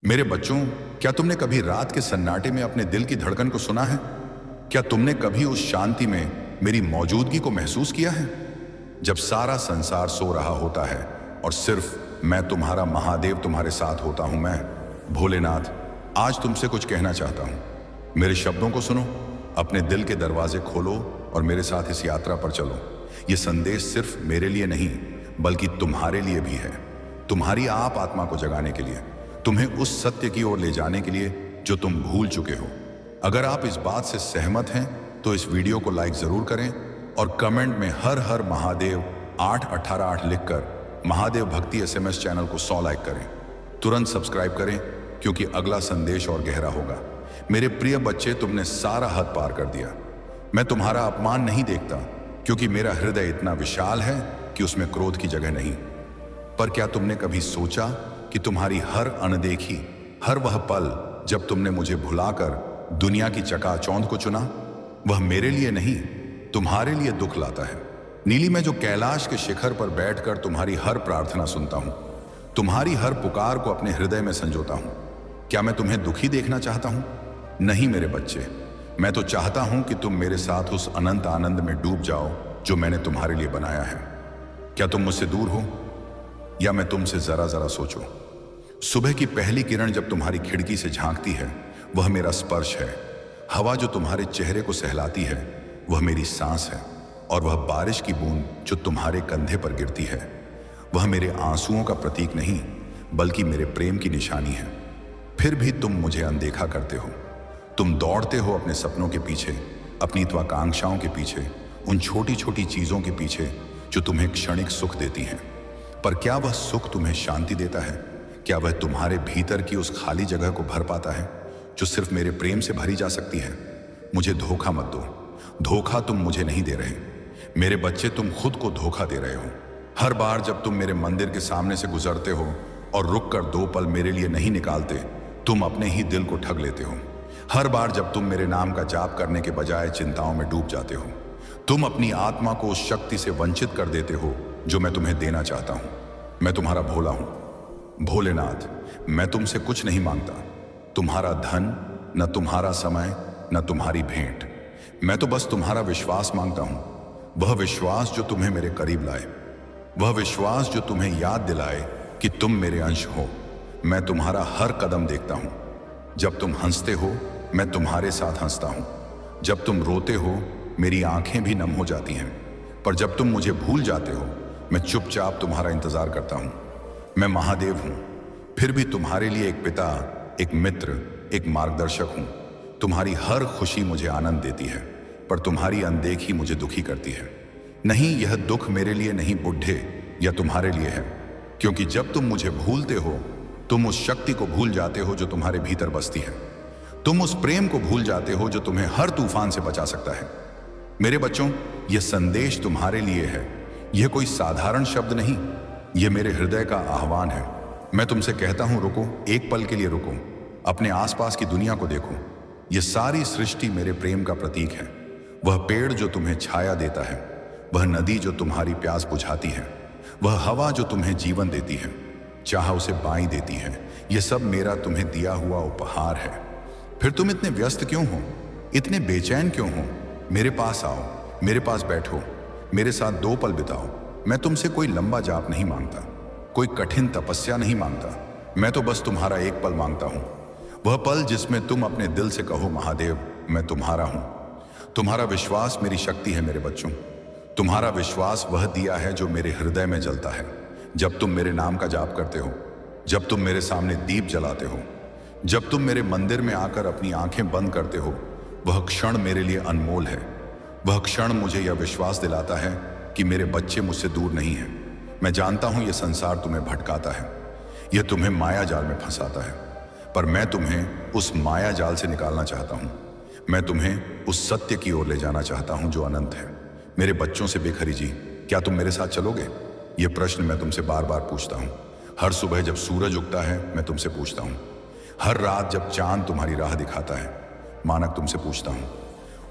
मेरे बच्चों, क्या तुमने कभी रात के सन्नाटे में अपने दिल की धड़कन को सुना है? क्या तुमने कभी उस शांति में मेरी मौजूदगी को महसूस किया है? जब सारा संसार सो रहा होता है और सिर्फ मैं तुम्हारा महादेव तुम्हारे साथ होता हूं। मैं भोलेनाथ आज तुमसे कुछ कहना चाहता हूं। मेरे शब्दों को सुनो, अपने दिल के दरवाजे खोलो और मेरे साथ इस यात्रा पर चलो। ये संदेश सिर्फ मेरे लिए नहीं बल्कि तुम्हारे लिए भी है, तुम्हारी आप आत्मा को जगाने के लिए, तुम्हें उस सत्य की ओर ले जाने के लिए जो तुम भूल चुके हो। अगर आप इस बात से सहमत हैं तो इस वीडियो को लाइक जरूर करें और कमेंट में हर हर महादेव 8188 लिखकर महादेव भक्ति SMS चैनल को 100 लाइक करें। तुरंत सब्सक्राइब करें क्योंकि अगला संदेश और गहरा होगा। मेरे प्रिय बच्चे, तुमने सारा हद पार कर दिया। मैं तुम्हारा अपमान नहीं देखता क्योंकि मेरा हृदय इतना विशाल है कि उसमें क्रोध की जगह नहीं। पर क्या तुमने कभी सोचा कि तुम्हारी हर अनदेखी, हर वह पल जब तुमने मुझे भुलाकर दुनिया की चकाचौंध को चुना, वह मेरे लिए नहीं तुम्हारे लिए दुख लाता है। नीली, मैं जो कैलाश के शिखर पर बैठकर तुम्हारी हर प्रार्थना सुनता हूं, तुम्हारी हर पुकार को अपने हृदय में संजोता हूं, क्या मैं तुम्हें दुखी देखना चाहता हूं? नहीं मेरे बच्चे, मैं तो चाहता हूं कि तुम मेरे साथ उस अनंत आनंद में डूब जाओ जो मैंने तुम्हारे लिए बनाया है। क्या तुम मुझसे दूर हो या मैं तुमसे जरा जरा सोचूं? सुबह की पहली किरण जब तुम्हारी खिड़की से झांकती है, वह मेरा स्पर्श है। हवा जो तुम्हारे चेहरे को सहलाती है, वह मेरी सांस है। और वह बारिश की बूंद जो तुम्हारे कंधे पर गिरती है, वह मेरे आंसुओं का प्रतीक नहीं बल्कि मेरे प्रेम की निशानी है। फिर भी तुम मुझे अनदेखा करते हो। तुम दौड़ते हो अपने सपनों के पीछे, अपनी त्वाकांक्षाओं के पीछे, उन छोटी छोटी चीजों के पीछे जो तुम्हें क्षणिक सुख देती हैं। पर क्या वह सुख तुम्हें शांति देता है? क्या वह तुम्हारे भीतर की उस खाली जगह को भर पाता है जो सिर्फ मेरे प्रेम से भरी जा सकती है? मुझे धोखा मत दो। धोखा तुम मुझे नहीं दे रहे मेरे बच्चे, तुम खुद को धोखा दे रहे हो। हर बार जब तुम मेरे मंदिर के सामने से गुजरते हो और रुककर 2 पल मेरे लिए नहीं निकालते, तुम अपने ही दिल को ठग लेते हो। हर बार जब तुम मेरे नाम का जाप करने के बजाय चिंताओं में डूब जाते हो, तुम अपनी आत्मा को उस शक्ति से वंचित कर देते हो जो मैं तुम्हें देना चाहता हूं। मैं तुम्हारा भोला हूं, भोलेनाथ। मैं तुमसे कुछ नहीं मांगता, तुम्हारा धन, न तुम्हारा समय, न तुम्हारी भेंट। मैं तो बस तुम्हारा विश्वास मांगता हूं, वह विश्वास जो तुम्हें मेरे करीब लाए, वह विश्वास जो तुम्हें याद दिलाए कि तुम मेरे अंश हो। मैं तुम्हारा हर कदम देखता हूं। जब तुम हंसते हो, मैं तुम्हारे साथ हंसता हूं। जब तुम रोते हो, मेरी आंखें भी नम हो जाती हैं। पर जब तुम मुझे भूल जाते हो, मैं चुपचाप तुम्हारा इंतजार करता हूं। मैं महादेव हूं, फिर भी तुम्हारे लिए एक पिता, एक मित्र, एक मार्गदर्शक हूं। तुम्हारी हर खुशी मुझे आनंद देती है, पर तुम्हारी अनदेखी मुझे दुखी करती है। नहीं, यह दुख मेरे लिए नहीं, बुढ़े, या तुम्हारे लिए है। क्योंकि जब तुम मुझे भूलते हो, तुम उस शक्ति को भूल जाते हो जो तुम्हारे भीतर बसती है। तुम उस प्रेम को भूल जाते हो जो तुम्हें हर तूफान से बचा सकता है। मेरे बच्चों, यह संदेश तुम्हारे लिए है। यह कोई साधारण शब्द नहीं, यह मेरे हृदय का आह्वान है। मैं तुमसे कहता हूं, रुको, एक पल के लिए रुको। अपने आसपास की दुनिया को देखो। यह सारी सृष्टि मेरे प्रेम का प्रतीक है। वह पेड़ जो तुम्हें छाया देता है, वह नदी जो तुम्हारी प्यास बुझाती है, वह हवा जो तुम्हें जीवन देती है, चाह उसे बाई देती है, यह सब मेरा तुम्हें दिया हुआ उपहार है। फिर तुम इतने व्यस्त क्यों हो, इतने बेचैन क्यों हो? मेरे पास आओ, मेरे पास बैठो, मेरे साथ 2 पल बिताओ। मैं तुमसे कोई लंबा जाप नहीं मांगता, कोई कठिन तपस्या नहीं मांगता। मैं तो बस तुम्हारा एक पल मांगता हूं, वह पल जिसमें तुम अपने दिल से कहो, महादेव मैं तुम्हारा हूं। तुम्हारा विश्वास मेरी शक्ति है मेरे बच्चों। तुम्हारा विश्वास वह दिया है जो मेरे हृदय में जलता है जब तुम मेरे नाम का जाप करते हो, जब तुम मेरे सामने दीप जलाते हो, जब तुम मेरे मंदिर में आकर अपनी आंखें बंद करते हो। वह क्षण मेरे लिए अनमोल है। वह क्षण मुझे यह विश्वास दिलाता है कि मेरे बच्चे मुझसे दूर नहीं हैं। मैं जानता हूं यह संसार तुम्हें भटकाता है, यह तुम्हें माया जाल में फंसाता है, पर मैं तुम्हें उस माया जाल से निकालना चाहता हूं। मैं तुम्हें उस सत्य की ओर ले जाना चाहता हूं जो अनंत है। मेरे बच्चों से बेखरी जी, क्या तुम मेरे साथ चलोगे? यह प्रश्न मैं तुमसे बार बार पूछता हूं। हर सुबह जब सूरज उगता है, मैं तुमसे पूछता हूं। हर रात जब चांद तुम्हारी राह दिखाता है, मानक तुमसे पूछता हूं।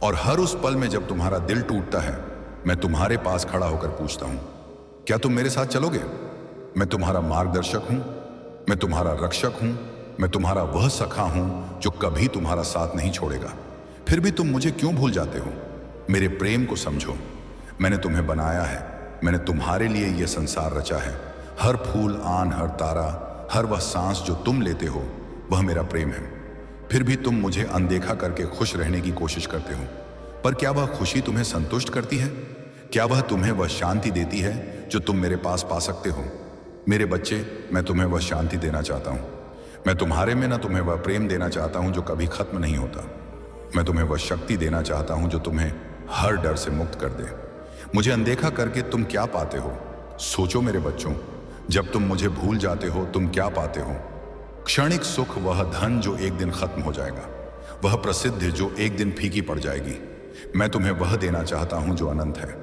और हर उस पल में जब तुम्हारा दिल टूटता है, मैं तुम्हारे पास खड़ा होकर पूछता हूं, क्या तुम मेरे साथ चलोगे? मैं तुम्हारा मार्गदर्शक हूं, मैं तुम्हारा रक्षक हूं, मैं तुम्हारा वह सखा हूं जो कभी तुम्हारा साथ नहीं छोड़ेगा। फिर भी तुम मुझे क्यों भूल जाते हो? मेरे प्रेम को समझो। मैंने तुम्हें बनाया है, मैंने तुम्हारे लिए यह संसार रचा है। हर फूल, आन, हर तारा, हर वह सांस जो तुम लेते हो वह मेरा प्रेम है। फिर भी तुम मुझे अनदेखा करके खुश रहने की कोशिश करते हो। पर क्या वह खुशी तुम्हें संतुष्ट करती है? क्या वह तुम्हें वह शांति देती है जो तुम मेरे पास पा सकते हो? मेरे बच्चे, मैं तुम्हें वह शांति देना चाहता हूँ। मैं तुम्हारे में ना तुम्हें वह प्रेम देना चाहता हूँ जो कभी खत्म नहीं होता। मैं तुम्हें वह शक्ति देना चाहता हूँ जो तुम्हें हर डर से मुक्त कर दे। मुझे अनदेखा करके तुम क्या पाते हो? सोचो मेरे बच्चों, जब तुम मुझे भूल जाते हो तुम क्या पाते हो? क्षणिक सुख, वह धन जो एक दिन खत्म हो जाएगा, वह प्रसिद्धि जो एक दिन फीकी पड़ जाएगी। मैं तुम्हें वह देना चाहता हूं जो अनंत है।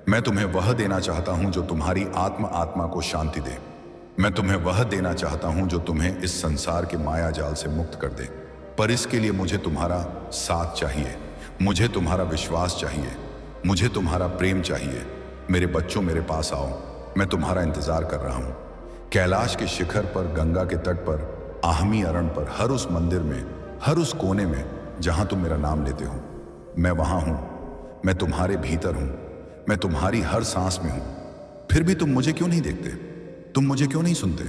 मैं तुम्हें वह देना चाहता हूं जो तुम्हारी आत्मा को शांति दे। मैं तुम्हें वह देना चाहता हूं जो तुम्हें इस संसार के माया जाल से मुक्त कर दे। पर इसके लिए मुझे तुम्हारा साथ चाहिए, मुझे तुम्हारा विश्वास चाहिए, मुझे तुम्हारा प्रेम चाहिए। मेरे बच्चों, मेरे पास आओ, मैं तुम्हारा इंतजार कर रहा हूं। कैलाश के शिखर पर, गंगा के तट पर, आहमी अरण पर, हर उस मंदिर में, हर उस कोने में जहां तुम मेरा नाम लेते हो, मैं वहां हूं। मैं तुम्हारे भीतर हूं, मैं तुम्हारी हर सांस में हूं। फिर भी तुम मुझे क्यों नहीं देखते? तुम मुझे क्यों नहीं सुनते?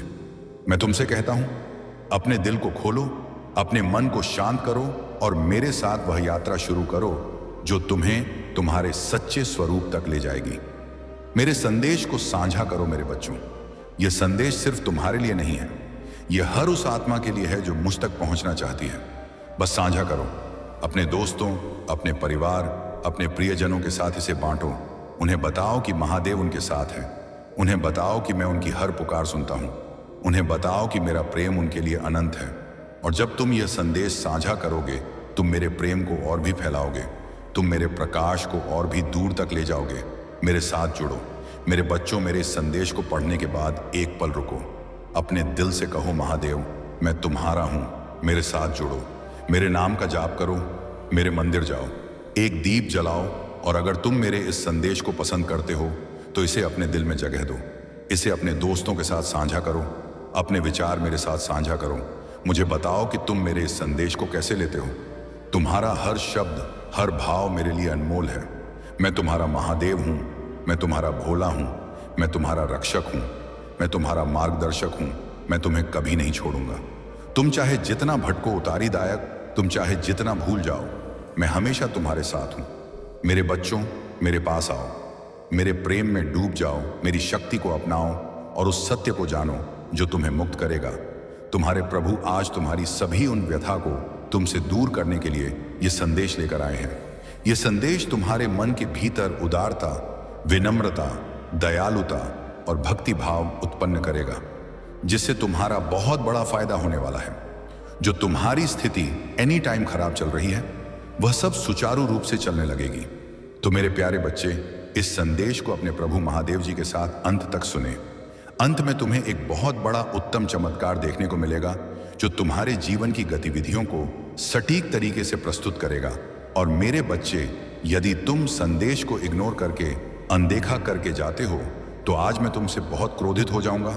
मैं तुमसे कहता हूं, अपने दिल को खोलो, अपने मन को शांत करो और मेरे साथ वह यात्रा शुरू करो जो तुम्हें तुम्हारे सच्चे स्वरूप तक ले जाएगी। मेरे संदेश को साझा करो मेरे बच्चों। यह संदेश सिर्फ तुम्हारे लिए नहीं है, यह हर उस आत्मा के लिए है जो मुझ तक पहुंचना चाहती है। बस साझा करो, अपने दोस्तों, अपने परिवार, अपने प्रियजनों के साथ इसे बांटो। उन्हें बताओ कि महादेव उनके साथ है। उन्हें बताओ कि मैं उनकी हर पुकार सुनता हूं। उन्हें बताओ कि मेरा प्रेम उनके लिए अनंत है। और जब तुम यह संदेश साझा करोगे, तुम मेरे प्रेम को और भी फैलाओगे, तुम मेरे प्रकाश को और भी दूर तक ले जाओगे। मेरे साथ जुड़ो मेरे बच्चों। मेरे इस संदेश को पढ़ने के बाद एक पल रुको, अपने दिल से कहो, महादेव मैं तुम्हारा हूं, मेरे साथ जुड़ो। मेरे नाम का जाप करो, मेरे मंदिर जाओ, एक दीप जलाओ और अगर तुम मेरे इस संदेश को पसंद करते हो तो इसे अपने दिल में जगह दो। इसे अपने दोस्तों के साथ साझा करो, अपने विचार मेरे साथ साझा करो। मुझे बताओ कि तुम मेरे इस संदेश को कैसे लेते हो। तुम्हारा हर शब्द, हर भाव मेरे लिए अनमोल है। मैं तुम्हारा महादेव हूँ, मैं तुम्हारा भोला हूँ, मैं तुम्हारा रक्षक हूँ, मैं तुम्हारा मार्गदर्शक हूँ। मैं तुम्हें कभी नहीं छोड़ूंगा। तुम चाहे जितना भटको उतारीदायक, तुम चाहे जितना भूल जाओ, मैं हमेशा तुम्हारे साथ हूं। मेरे बच्चों, मेरे पास आओ, मेरे प्रेम में डूब जाओ, मेरी शक्ति को अपनाओ और उस सत्य को जानो जो तुम्हें मुक्त करेगा। तुम्हारे प्रभु आज तुम्हारी सभी उन व्यथा को तुमसे दूर करने के लिए ये संदेश लेकर आए हैं। ये संदेश तुम्हारे मन के भीतर उदारता, विनम्रता, दयालुता और भक्ति भाव उत्पन्न करेगा, जिससे तुम्हारा बहुत बड़ा फायदा होने वाला है। जो तुम्हारी स्थिति एनी टाइम खराब चल रही है, वह सब सुचारू रूप से चलने लगेगी। तो मेरे प्यारे बच्चे, इस संदेश को अपने प्रभु महादेव जी के साथ अंत तक सुने। अंत में तुम्हें एक बहुत बड़ा उत्तम चमत्कार देखने को मिलेगा जो तुम्हारे जीवन की गतिविधियों को सटीक तरीके से प्रस्तुत करेगा। और मेरे बच्चे, यदि तुम संदेश को इग्नोर करके, अनदेखा करके जाते हो तो आज मैं तुमसे बहुत क्रोधित हो जाऊंगा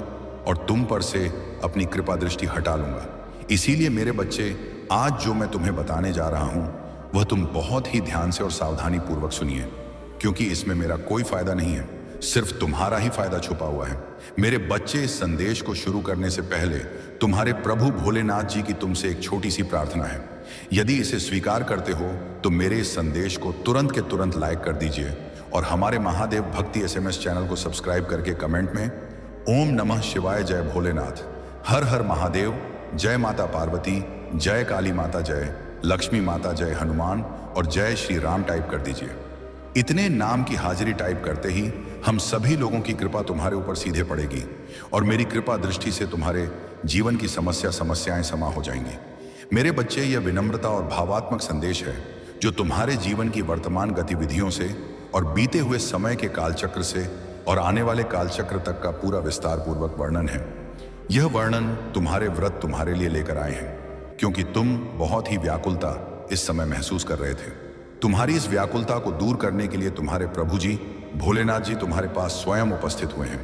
और तुम पर से अपनी कृपा दृष्टि हटा लूंगा। इसीलिए मेरे बच्चे, आज जो मैं तुम्हें बताने जा रहा हूं वह तुम बहुत ही ध्यान से और सावधानी पूर्वक सुनिए, क्योंकि इसमें मेरा कोई फायदा नहीं है, सिर्फ तुम्हारा ही फायदा छुपा हुआ है। मेरे बच्चे, इस संदेश को शुरू करने से पहले तुम्हारे प्रभु भोलेनाथ जी की तुमसे एक छोटी सी प्रार्थना है। यदि इसे स्वीकार करते हो तो मेरे इस संदेश को तुरंत के तुरंत लाइक कर दीजिए और हमारे महादेव भक्ति SMS चैनल को सब्सक्राइब करके कमेंट में ओम नमः शिवाय, जय भोलेनाथ, हर हर महादेव, जय माता पार्वती, जय काली माता, जय लक्ष्मी माता, जय हनुमान और जय श्री राम टाइप कर दीजिए। इतने नाम की हाजिरी टाइप करते ही हम सभी लोगों की कृपा तुम्हारे ऊपर सीधे पड़ेगी और मेरी कृपा दृष्टि से तुम्हारे जीवन की समस्याएं समा हो जाएंगी। मेरे बच्चे, यह विनम्रता और भावात्मक संदेश है जो तुम्हारे जीवन की वर्तमान गतिविधियों से और बीते हुए समय के कालचक्र से और आने वाले कालचक्र तक का पूरा विस्तार पूर्वक वर्णन है। यह वर्णन तुम्हारे व्रत तुम्हारे लिए लेकर आए हैं, क्योंकि तुम बहुत ही व्याकुलता इस समय महसूस कर रहे थे। तुम्हारी इस व्याकुलता को दूर करने के लिए तुम्हारे प्रभु जी भोलेनाथ जी तुम्हारे पास स्वयं उपस्थित हुए हैं।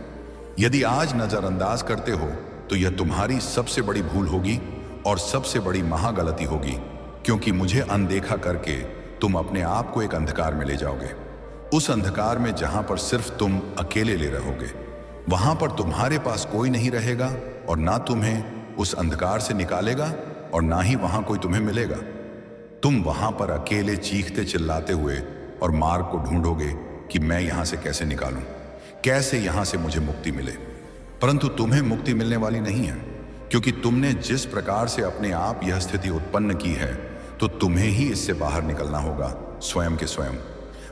यदि आज नजरअंदाज करते हो तो यह तुम्हारी सबसे बड़ी भूल होगी और सबसे बड़ी महागलती होगी, क्योंकि मुझे अनदेखा करके तुम अपने आप को एक अंधकार में ले जाओगे। उस अंधकार में जहां पर सिर्फ तुम अकेले ले रहोगे, वहां पर तुम्हारे पास कोई नहीं रहेगा और ना तुम्हें उस अंधकार से निकालेगा और ना ही वहां कोई तुम्हें मिलेगा। तुम वहां पर अकेले चीखते चिल्लाते हुए और मार्ग को ढूंढोगे कि मैं यहां से कैसे निकालूं, कैसे यहां से मुझे मुक्ति मिले। परंतु तुम्हें मुक्ति मिलने वाली नहीं है, क्योंकि तुमने जिस प्रकार से अपने आप यह स्थिति उत्पन्न की है, तो तुम्हें ही इससे बाहर निकलना होगा, स्वयं के स्वयं।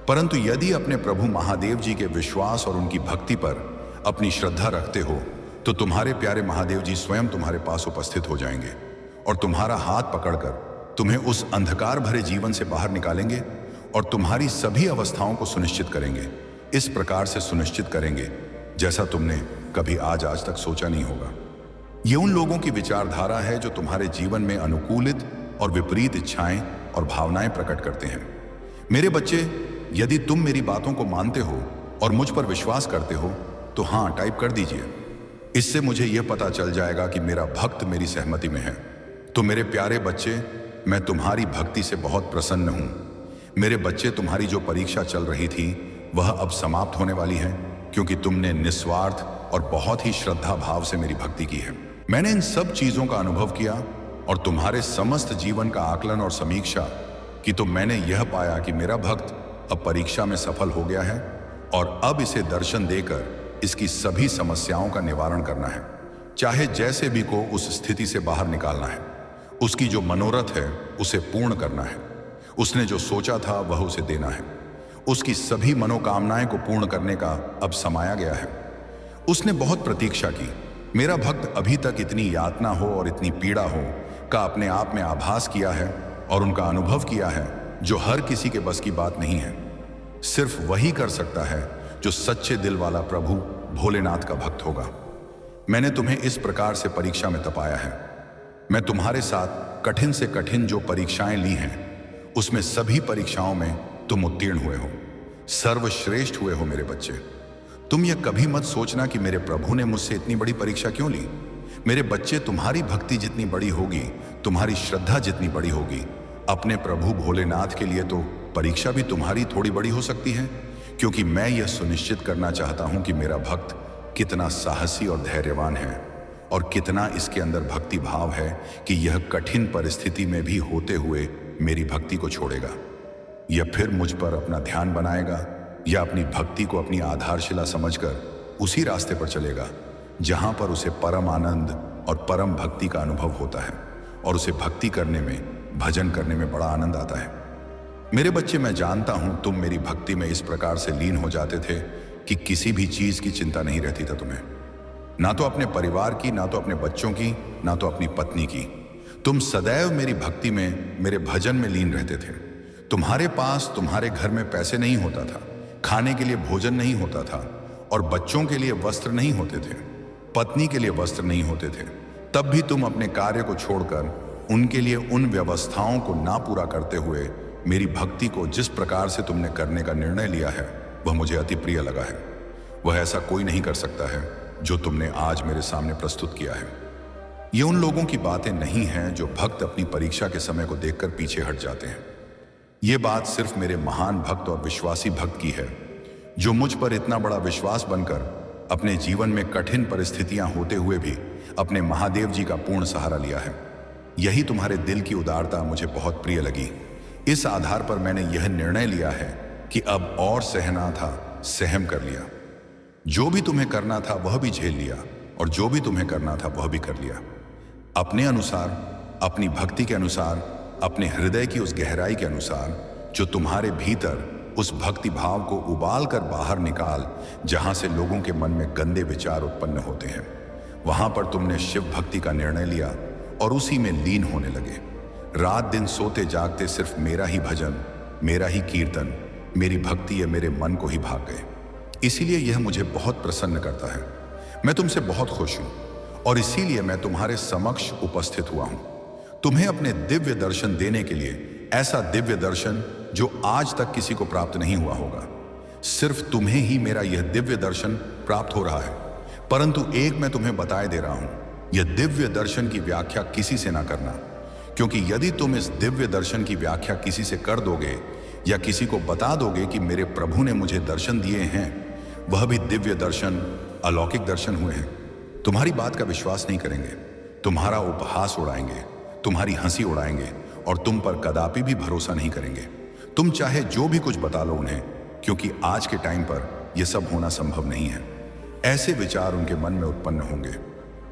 परंतु यदि अपने प्रभु महादेव जी के विश्वास और उनकी भक्ति पर अपनी श्रद्धा रखते हो, तो तुम्हारे प्यारे महादेव जी स्वयं तुम्हारे पास उपस्थित हो जाएंगे और तुम्हारा हाथ पकड़कर तुम्हें उस अंधकार भरे जीवन से बाहर निकालेंगे और तुम्हारी सभी अवस्थाओं को सुनिश्चित करेंगे। इस प्रकार से सुनिश्चित करेंगे जैसा तुमने कभी आज तक सोचा नहीं होगा। ये उन लोगों की विचारधारा है जो तुम्हारे जीवन में अनुकूलित और विपरीत इच्छाएं और भावनाएं प्रकट करते हैं। मेरे बच्चे, यदि तुम मेरी बातों को मानते हो और मुझ पर विश्वास करते हो, तो हाँ टाइप कर दीजिए। इससे मुझे यह पता चल जाएगा कि मेरा भक्त मेरी सहमति में है। तो मेरे प्यारे बच्चे, मैं तुम्हारी भक्ति से बहुत प्रसन्न हूं। मेरे बच्चे, तुम्हारी जो परीक्षा चल रही थी वह अब समाप्त होने वाली है, क्योंकि तुमने निस्वार्थ और बहुत ही श्रद्धा भाव से मेरी भक्ति की है। मैंने इन सब चीजों का अनुभव किया और तुम्हारे समस्त जीवन का आकलन और समीक्षा की, तो मैंने यह पाया कि मेरा भक्त अब परीक्षा में सफल हो गया है और अब इसे दर्शन देकर इसकी सभी समस्याओं का निवारण करना है। चाहे जैसे भी को उस स्थिति से बाहर निकालना है। उसकी जो मनोरथ है उसे पूर्ण करना है। उसने जो सोचा था वह उसे देना है। उसकी सभी मनोकामनाएं को पूर्ण करने का अब समाया गया है। उसने बहुत प्रतीक्षा की। मेरा भक्त अभी तक इतनी यातना हो और इतनी पीड़ा हो का अपने आप में आभास किया है और उनका अनुभव किया है, जो हर किसी के बस की बात नहीं है। सिर्फ वही कर सकता है जो सच्चे दिल वाला प्रभु भोलेनाथ का भक्त होगा। मैंने तुम्हें इस प्रकार से परीक्षा में तपाया है। मैं तुम्हारे साथ कठिन से कठिन जो परीक्षाएं ली हैं, उसमें सभी परीक्षाओं में तुम उत्तीर्ण हुए हो, सर्वश्रेष्ठ हुए हो। मेरे बच्चे, तुम यह कभी मत सोचना कि मेरे प्रभु ने मुझसे इतनी बड़ी परीक्षा क्यों ली। मेरे बच्चे, तुम्हारी भक्ति जितनी बड़ी होगी, तुम्हारी श्रद्धा जितनी बड़ी होगी, अपने प्रभु भोलेनाथ के लिए तो परीक्षा भी तुम्हारी थोड़ी बड़ी हो सकती है, क्योंकि मैं यह सुनिश्चित करना चाहता हूं कि मेरा भक्त कितना साहसी और धैर्यवान है और कितना इसके अंदर भक्ति भाव है कि यह कठिन परिस्थिति में भी होते हुए मेरी भक्ति को छोड़ेगा, या फिर मुझ पर अपना ध्यान बनाएगा, या अपनी भक्ति को अपनी आधारशिला समझकर उसी रास्ते पर चलेगा जहां पर उसे परम आनंद और परम भक्ति का अनुभव होता है और उसे भक्ति करने में, भजन करने में बड़ा आनंद आता है। मेरे बच्चे, मैं जानता हूं तुम मेरी भक्ति में इस प्रकार से लीन हो जाते थे कि किसी भी चीज की चिंता नहीं रहती था तुम्हें, ना तो अपने परिवार की, ना तो अपने बच्चों की, ना तो अपनी पत्नी की। तुम सदैव मेरी भक्ति में, मेरे भजन में लीन रहते थे। तुम्हारे पास, तुम्हारे घर में पैसे नहीं होता था, खाने के लिए भोजन नहीं होता था और बच्चों के लिए वस्त्र नहीं होते थे, पत्नी के लिए वस्त्र नहीं होते थे। तब भी तुम अपने कार्य को छोड़कर उनके लिए उन व्यवस्थाओं को ना पूरा करते हुए मेरी भक्ति को जिस प्रकार से तुमने करने का निर्णय लिया है, वह मुझे अति प्रिय लगा है। वह ऐसा कोई नहीं कर सकता है जो तुमने आज मेरे सामने प्रस्तुत किया है। ये उन लोगों की बातें नहीं हैं जो भक्त अपनी परीक्षा के समय को देखकर पीछे हट जाते हैं। ये बात सिर्फ मेरे महान भक्त और विश्वासी भक्त की है, जो मुझ पर इतना बड़ा विश्वास बनकर अपने जीवन में कठिन परिस्थितियां होते हुए भी अपने महादेव जी का पूर्ण सहारा लिया है। यही तुम्हारे दिल की उदारता मुझे बहुत प्रिय लगी। इस आधार पर मैंने यह निर्णय लिया है कि अब और सहना था, सहम कर लिया। जो भी तुम्हें करना था वह भी झेल लिया और जो भी तुम्हें करना था वह भी कर लिया। अपने अनुसार, अपनी भक्ति के अनुसार, अपने हृदय की उस गहराई के अनुसार जो तुम्हारे भीतर उस भक्ति भाव को उबाल कर बाहर निकाल, जहां से लोगों के मन में गंदे विचार उत्पन्न होते हैं। वहां पर तुमने शिव भक्ति का निर्णय लिया और उसी में लीन होने लगे। रात दिन सोते जागते सिर्फ मेरा ही भजन, मेरा ही कीर्तन, मेरी भक्ति या मेरे मन को ही भाग गए। इसीलिए यह मुझे बहुत प्रसन्न करता है। मैं तुमसे बहुत खुश हूं और इसीलिए मैं तुम्हारे समक्ष उपस्थित हुआ हूं, तुम्हें अपने दिव्य दर्शन देने के लिए। ऐसा दिव्य दर्शन जो आज तक किसी को प्राप्त नहीं हुआ होगा। सिर्फ तुम्हें ही मेरा यह दिव्य दर्शन प्राप्त हो रहा है। परंतु एक मैं तुम्हें बताए दे रहा हूं, यह दिव्य दर्शन की व्याख्या किसी से ना करना, क्योंकि यदि तुम इस दिव्य दर्शन की व्याख्या किसी से कर दोगे या किसी को बता दोगे कि मेरे प्रभु ने मुझे दर्शन दिए हैं, वह भी दिव्य दर्शन, अलौकिक दर्शन हुए हैं, तुम्हारी बात का विश्वास नहीं करेंगे, तुम्हारा उपहास उड़ाएंगे, तुम्हारी हंसी उड़ाएंगे और तुम पर कदापि भी भरोसा नहीं करेंगे। तुम चाहे जो भी कुछ बता लो उन्हें, क्योंकि आज के टाइम पर यह सब होना संभव नहीं है। ऐसे विचार उनके मन में उत्पन्न होंगे,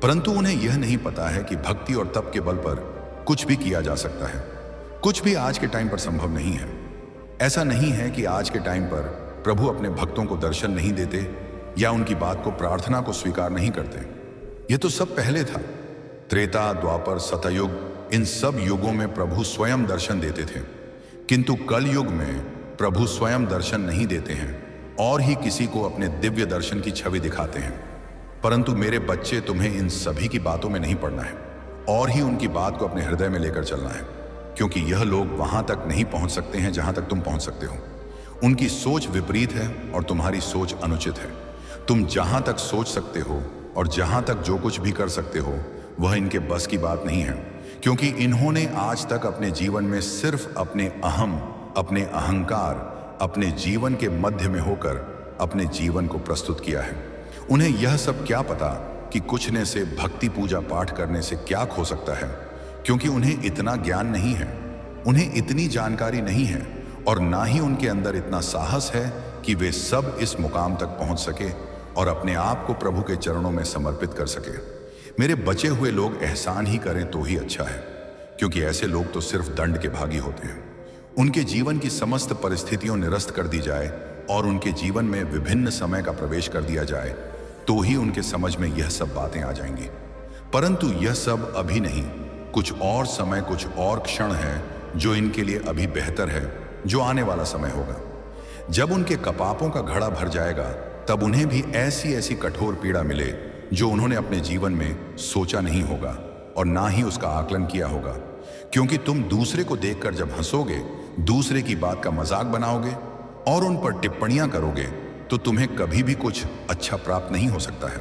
परंतु उन्हें यह नहीं पता है कि भक्ति और तप के बल पर कुछ भी किया जा सकता है। कुछ भी आज के टाइम पर संभव नहीं है। ऐसा नहीं है कि आज के टाइम पर प्रभु अपने भक्तों को दर्शन नहीं देते या उनकी बात को, प्रार्थना को स्वीकार नहीं करते। यह तो सब पहले था। त्रेता, द्वापर, सतयुग, इन सब युगों में प्रभु स्वयं दर्शन देते थे, किंतु कल युग में प्रभु स्वयं दर्शन नहीं देते हैं और ही किसी को अपने दिव्य दर्शन की छवि दिखाते हैं। परंतु मेरे बच्चे, तुम्हें इन सभी की बातों में नहीं पड़ना है और ही उनकी बात को अपने हृदय में लेकर चलना है, क्योंकि यह लोग वहां तक नहीं पहुंच सकते हैं जहां तक तुम पहुंच सकते हो। उनकी सोच विपरीत है और तुम्हारी सोच अनुचित है। तुम जहां तक सोच सकते हो और जहां तक जो कुछ भी कर सकते हो, वह इनके बस की बात नहीं है, क्योंकि इन्होंने आज तक अपने जीवन में सिर्फ अपने अहम, अपने अहंकार, अपने जीवन के मध्य में होकर अपने जीवन को प्रस्तुत किया है। उन्हें यह सब क्या पता कि कुछ ने से, भक्ति पूजा पाठ करने से क्या खो सकता है, क्योंकि उन्हें इतना ज्ञान नहीं है, उन्हें इतनी जानकारी नहीं है और ना ही उनके अंदर इतना साहस है कि वे सब इस मुकाम तक पहुंच सके और अपने आप को प्रभु के चरणों में समर्पित कर सके। मेरे बचे हुए लोग एहसान ही करें तो ही अच्छा है, क्योंकि ऐसे लोग तो सिर्फ दंड के भागी होते हैं। उनके जीवन की समस्त परिस्थितियों निरस्त कर दी जाए और उनके जीवन में विभिन्न समय का प्रवेश कर दिया जाए, तो ही उनके समझ में यह सब बातें आ जाएंगी। परंतु यह सब अभी नहीं, कुछ और समय, कुछ और क्षण है जो इनके लिए अभी बेहतर है, जो आने वाला समय होगा। जब उनके कपापों का घड़ा भर जाएगा, तब उन्हें भी ऐसी ऐसी कठोर पीड़ा मिले जो उन्होंने अपने जीवन में सोचा नहीं होगा और ना ही उसका आकलन किया होगा। क्योंकि तुम दूसरे को देखकर जब हंसोगे, दूसरे की बात का मजाक बनाओगे और उन पर टिप्पणियां करोगे, तो तुम्हें कभी भी कुछ अच्छा प्राप्त नहीं हो सकता है।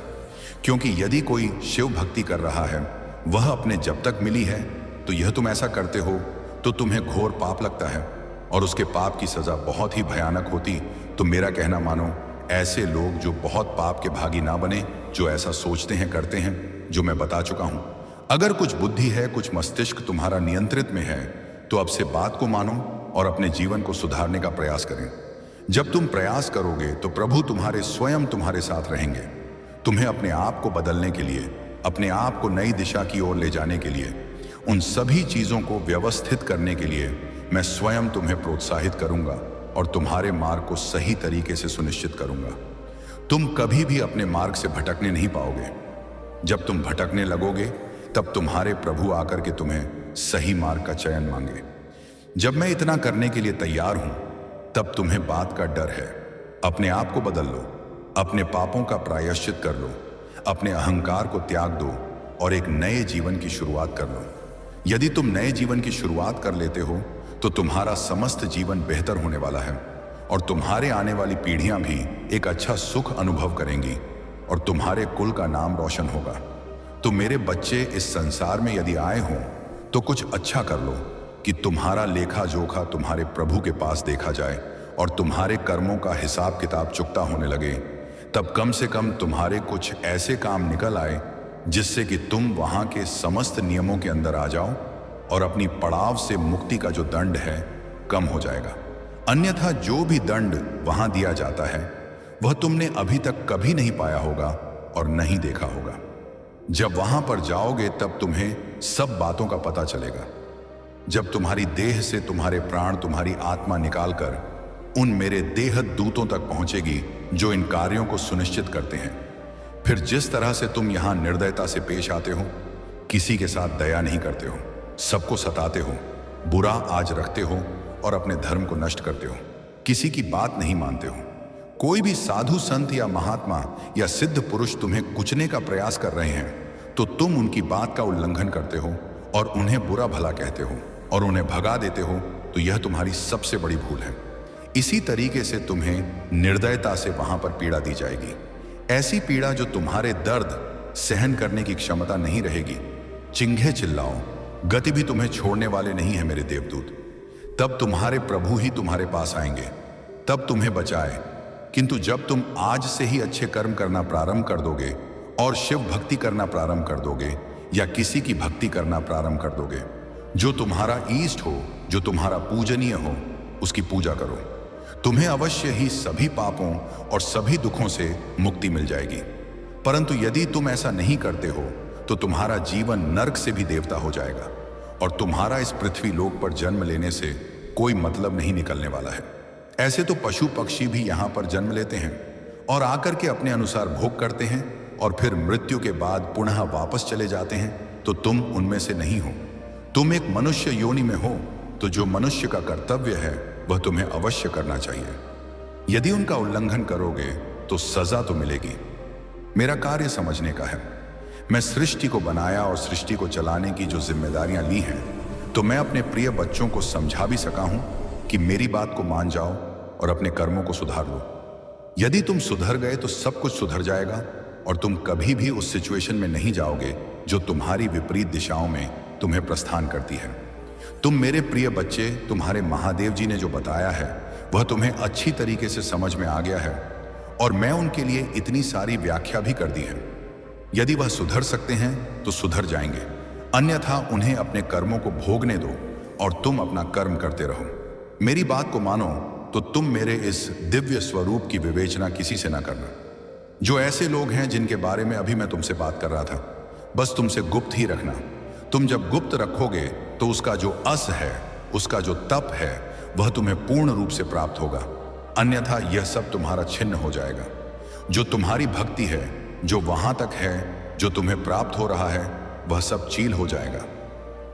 क्योंकि यदि कोई शिव भक्ति कर रहा है, वह अपने जब तक मिली है, तो यह तुम ऐसा करते हो तो तुम्हें घोर पाप लगता है और उसके पाप की सजा बहुत ही भयानक होती। तो मेरा कहना मानो, ऐसे लोग जो बहुत पाप के भागी ना बने, जो ऐसा सोचते हैं, करते हैं, जो मैं बता चुका हूं। अगर कुछ बुद्धि है, कुछ मस्तिष्क तुम्हारा नियंत्रित में है, तो अब से बात को मानो और अपने जीवन को सुधारने का प्रयास करें। जब तुम प्रयास करोगे तो प्रभु तुम्हारे स्वयं तुम्हारे साथ रहेंगे। तुम्हें अपने आप को बदलने के लिए, अपने आप को नई दिशा की ओर ले जाने के लिए, उन सभी चीजों को व्यवस्थित करने के लिए मैं स्वयं तुम्हें प्रोत्साहित करूंगा और तुम्हारे मार्ग को सही तरीके से सुनिश्चित करूंगा। तुम कभी भी अपने मार्ग से भटकने नहीं पाओगे। जब तुम भटकने लगोगे, तब तुम्हारे प्रभु आकर के तुम्हें सही मार्ग का चयन मांगे। जब मैं इतना करने के लिए तैयार हूं, तब तुम्हें बात का डर है। अपने आप को बदल लो, अपने पापों का प्रायश्चित कर लो, अपने अहंकार को त्याग दो और एक नए जीवन की शुरुआत कर लो। यदि तुम नए जीवन की शुरुआत कर लेते हो, तो तुम्हारा समस्त जीवन बेहतर होने वाला है और तुम्हारे आने वाली पीढ़ियां भी एक अच्छा सुख अनुभव करेंगी और तुम्हारे कुल का नाम रोशन होगा। तो मेरे बच्चे, इस संसार में यदि आए हों, तो कुछ अच्छा कर लो कि तुम्हारा लेखा जोखा तुम्हारे प्रभु के पास देखा जाए और तुम्हारे कर्मों का हिसाब किताब चुकता होने लगे। तब कम से कम तुम्हारे कुछ ऐसे काम निकल आए जिससे कि तुम वहां के समस्त नियमों के अंदर आ जाओ और अपनी पड़ाव से मुक्ति का जो दंड है कम हो जाएगा। अन्यथा जो भी दंड वहां दिया जाता है, वह तुमने अभी तक कभी नहीं पाया होगा और नहीं देखा होगा। जब वहां पर जाओगे, तब तुम्हें सब बातों का पता चलेगा। जब तुम्हारी देह से तुम्हारे प्राण, तुम्हारी आत्मा निकालकर उन मेरे देह दूतों तक पहुंचेगी जो इन कार्यों को सुनिश्चित करते हैं, फिर जिस तरह से तुम यहां निर्दयता से पेश आते हो, किसी के साथ दया नहीं करते हो, सबको सताते हो, बुरा आज रखते हो और अपने धर्म को नष्ट करते हो, किसी की बात नहीं मानते हो, कोई भी साधु संत या महात्मा या सिद्ध पुरुष तुम्हें कुचने का प्रयास कर रहे हैं, तो तुम उनकी बात का उल्लंघन करते हो और उन्हें बुरा भला कहते हो और उन्हें भगा देते हो, तो यह तुम्हारी सबसे बड़ी भूल है। इसी तरीके से तुम्हें निर्दयता से वहां पर पीड़ा दी जाएगी, ऐसी पीड़ा जो तुम्हारे दर्द सहन करने की क्षमता नहीं रहेगी। चिंघे चिल्लाओ, गति भी तुम्हें छोड़ने वाले नहीं है मेरे देवदूत। तब तुम्हारे प्रभु ही तुम्हारे पास आएंगे, तब तुम्हें बचाए। किंतु जब तुम आज से ही अच्छे कर्म करना प्रारंभ कर दोगे और शिव भक्ति करना प्रारंभ कर दोगे या किसी की भक्ति करना प्रारंभ कर दोगे, जो तुम्हारा ईष्ट हो, जो तुम्हारा पूजनीय हो, उसकी पूजा करो, तुम्हें अवश्य ही सभी पापों और सभी दुखों से मुक्ति मिल जाएगी। परंतु यदि तुम ऐसा नहीं करते हो तो तुम्हारा जीवन नरक से भी देवता हो जाएगा और तुम्हारा इस पृथ्वी लोक पर जन्म लेने से कोई मतलब नहीं निकलने वाला है। ऐसे तो पशु पक्षी भी यहाँ पर जन्म लेते हैं और आकर के अपने अनुसार भोग करते हैं और फिर मृत्यु के बाद पुनः वापस चले जाते हैं, तो तुम उनमें से नहीं हो। तुम एक मनुष्य योनि में हो, तो जो मनुष्य का कर्तव्य है वह तुम्हें अवश्य करना चाहिए। यदि उनका उल्लंघन करोगे तो सजा तो मिलेगी। मेरा कार्य समझने का है। मैं सृष्टि को बनाया और सृष्टि को चलाने की जो जिम्मेदारियां ली हैं, तो मैं अपने प्रिय बच्चों को समझा भी सका हूं कि मेरी बात को मान जाओ और अपने कर्मों को सुधार लो। यदि तुम सुधर गए तो सब कुछ सुधर जाएगा और तुम कभी भी उस सिचुएशन में नहीं जाओगे जो तुम्हारी विपरीत दिशाओं में तुम्हें प्रस्थान करती है। तुम मेरे प्रिय बच्चे, तुम्हारे महादेव जी ने जो बताया है वह तुम्हें अच्छी तरीके से समझ में आ गया है और मैं उनके लिए इतनी सारी व्याख्या भी कर दी है। यदि वह सुधर सकते हैं तो सुधर जाएंगे, अन्यथा उन्हें अपने कर्मों को भोगने दो और तुम अपना कर्म करते रहो। मेरी बात को मानो तो तुम मेरे इस दिव्य स्वरूप की विवेचना किसी से ना करना। जो ऐसे लोग हैं जिनके बारे में अभी मैं तुमसे बात कर रहा था, बस तुमसे गुप्त ही रखना। तुम जब गुप्त रखोगे तो उसका जो अस है, उसका जो तप है, वह तुम्हें पूर्ण रूप से प्राप्त होगा, अन्यथा यह सब तुम्हारा छिन्न हो जाएगा। जो तुम्हारी भक्ति है, जो वहां तक है जो तुम्हें प्राप्त हो रहा है, वह सब चील हो जाएगा।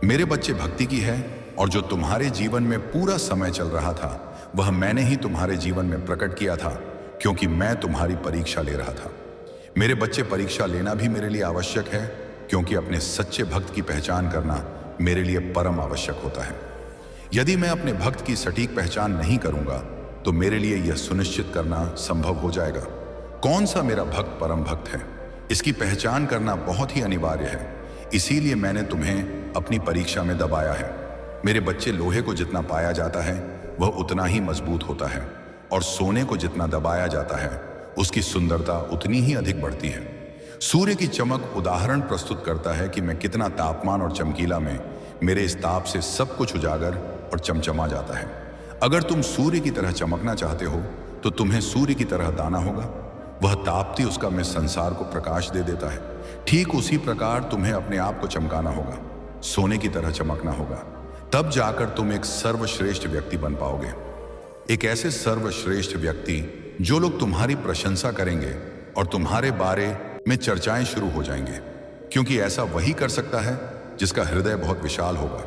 मेरे बच्चे, भक्ति की है और जो तुम्हारे जीवन में पूरा समय चल रहा था वह मैंने ही तुम्हारे जीवन में प्रकट किया था, क्योंकि मैं तुम्हारी परीक्षा ले रहा था। मेरे बच्चे, परीक्षा लेना भी मेरे लिए आवश्यक है, क्योंकि अपने सच्चे भक्त की पहचान करना मेरे लिए परम आवश्यक होता है। यदि मैं अपने भक्त की सटीक पहचान नहीं करूंगा तो मेरे लिए यह सुनिश्चित करना संभव हो जाएगा कौन सा मेरा भक्त परम भक्त है। इसकी पहचान करना बहुत ही अनिवार्य है, इसीलिए मैंने तुम्हें अपनी परीक्षा में दबाया है। मेरे बच्चे, लोहे को जितना पाया जाता है वह उतना ही मजबूत होता है और सोने को जितना दबाया जाता है उसकी सुंदरता उतनी ही अधिक बढ़ती है। सूर्य की चमक उदाहरण प्रस्तुत करता है कि मैं कितना तापमान और चमकीला में मेरे इस ताप से सब कुछ उजागर और चमचमा जाता है। अगर तुम सूर्य की तरह चमकना चाहते हो तो तुम्हें सूर्य की तरह दाना होगा। वह ताप्ती उसका में संसार को प्रकाश दे देता है। ठीक उसी प्रकार तुम्हें अपने आप को चमकाना होगा, सोने की तरह चमकना होगा। तब जाकर तुम एक सर्वश्रेष्ठ व्यक्ति बन पाओगे। एक ऐसे सर्वश्रेष्ठ व्यक्ति जो लोग तुम्हारी प्रशंसा करेंगे और तुम्हारे बारे में चर्चाएं शुरू हो जाएंगे, क्योंकि ऐसा वही कर सकता है जिसका हृदय बहुत विशाल होगा।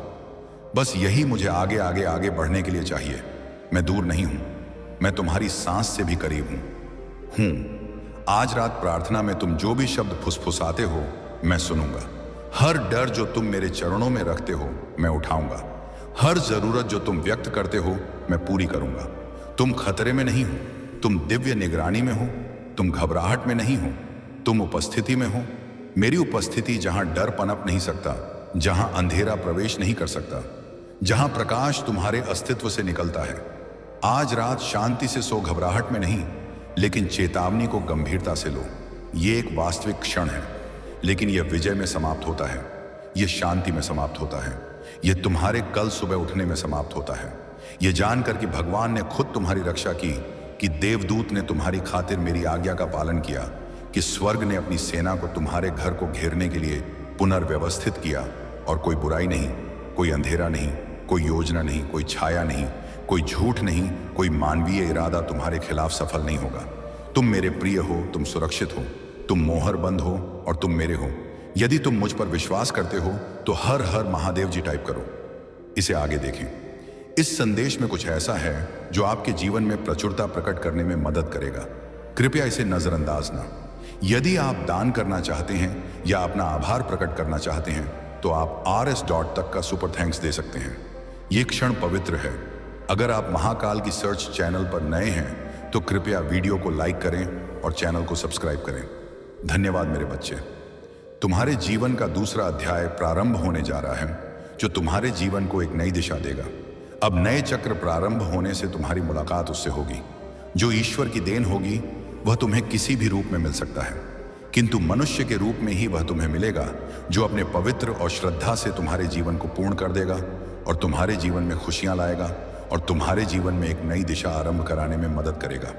बस यही मुझे आगे आगे आगे बढ़ने के लिए चाहिए। मैं दूर नहीं हूं, मैं तुम्हारी सांस से भी करीब हूं। आज रात प्रार्थना में तुम जो भी शब्द फुसफुसाते हो मैं सुनूंगा। हर डर जो तुम मेरे चरणों में रखते हो मैं उठाऊंगा। हर जरूरत जो तुम व्यक्त करते हो मैं पूरी करूंगा। तुम खतरे में नहीं हो, तुम दिव्य निगरानी में हो। तुम घबराहट में नहीं हो, तुम उपस्थिति में हो। मेरी उपस्थिति जहां डर पनप नहीं सकता, जहां अंधेरा प्रवेश नहीं कर सकता, जहां प्रकाश तुम्हारे अस्तित्व से निकलता है। आज रात शांति से सो, घबराहट में नहीं, लेकिन चेतावनी को गंभीरता से लो। ये एक वास्तविक क्षण है, लेकिन यह विजय में समाप्त होता है, यह शांति में समाप्त होता है, यह तुम्हारे कल सुबह उठने में समाप्त होता है। यह जानकर कि भगवान ने खुद तुम्हारी रक्षा की, कि देवदूत ने तुम्हारी खातिर मेरी आज्ञा का पालन किया, कि स्वर्ग ने अपनी सेना को तुम्हारे घर को घेरने के लिए पुनर्व्यवस्थित किया। और कोई बुराई नहीं, कोई अंधेरा नहीं, कोई योजना नहीं, कोई छाया नहीं, कोई झूठ नहीं, कोई मानवीय इरादा तुम्हारे खिलाफ सफल नहीं होगा। तुम मेरे प्रिय हो, तुम सुरक्षित हो, तुम मोहरबंद हो और तुम मेरे हो। यदि तुम मुझ पर विश्वास करते हो तो हर हर महादेव जी टाइप करो। इसे आगे देखें। इस संदेश में कुछ ऐसा है जो आपके जीवन में प्रचुरता प्रकट करने में मदद करेगा। कृपया इसे नजरअंदाज ना। यदि आप दान करना चाहते हैं या अपना आभार प्रकट करना चाहते हैं तो आप RS तक का सुपर थैंक्स दे सकते हैं। ये क्षण पवित्र है। अगर आप महाकाल की सर्च चैनल पर नए हैं तो कृपया वीडियो को लाइक करें और चैनल को सब्सक्राइब करें। धन्यवाद मेरे बच्चे। तुम्हारे जीवन का दूसरा अध्याय प्रारंभ होने जा रहा है, जो तुम्हारे जीवन को एक नई दिशा देगा। अब नए चक्र प्रारंभ होने से तुम्हारी मुलाकात उससे होगी। जो ईश्वर की देन होगी वह तुम्हें किसी भी रूप में मिल सकता है, किंतु मनुष्य के रूप में ही वह तुम्हें मिलेगा, जो अपने पवित्र और श्रद्धा से तुम्हारे जीवन को पूर्ण कर देगा और तुम्हारे जीवन में खुशियां लाएगा और तुम्हारे जीवन में एक नई दिशा आरंभ कराने में मदद करेगा।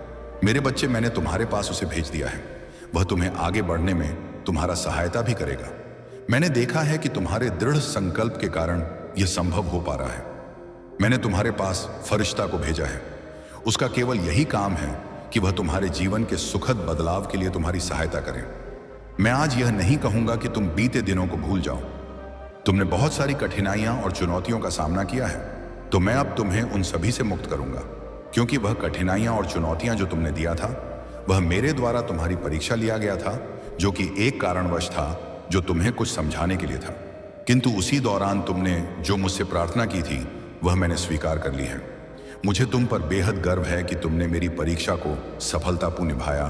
मेरे बच्चे, मैंने तुम्हारे पास उसे भेज दिया है। वह तुम्हें आगे बढ़ने में तुम्हारा सहायता भी करेगा। मैंने देखा है कि तुम्हारे दृढ़ संकल्प के कारण यह संभव हो पा रहा है। मैंने तुम्हारे पास फरिश्ता को भेजा है। उसका केवल यही काम है कि वह तुम्हारे जीवन के सुखद बदलाव के लिए तुम्हारी सहायता करे। मैं आज यह नहीं कहूंगा कि तुम बीते दिनों को भूल जाओ। तुमने बहुत सारी कठिनाइयां और चुनौतियों का सामना किया है, तो मैं अब तुम्हें उन सभी से मुक्त करूंगा, क्योंकि वह कठिनाइयां और चुनौतियां जो तुमने दिया था, वह मेरे द्वारा तुम्हारी परीक्षा लिया गया था, जो कि एक कारणवश था, जो तुम्हें कुछ समझाने के लिए था। किंतु उसी दौरान तुमने जो मुझसे प्रार्थना की थी वह मैंने स्वीकार कर ली है। मुझे तुम पर बेहद गर्व है कि तुमने मेरी परीक्षा को सफलतापूर्ण निभाया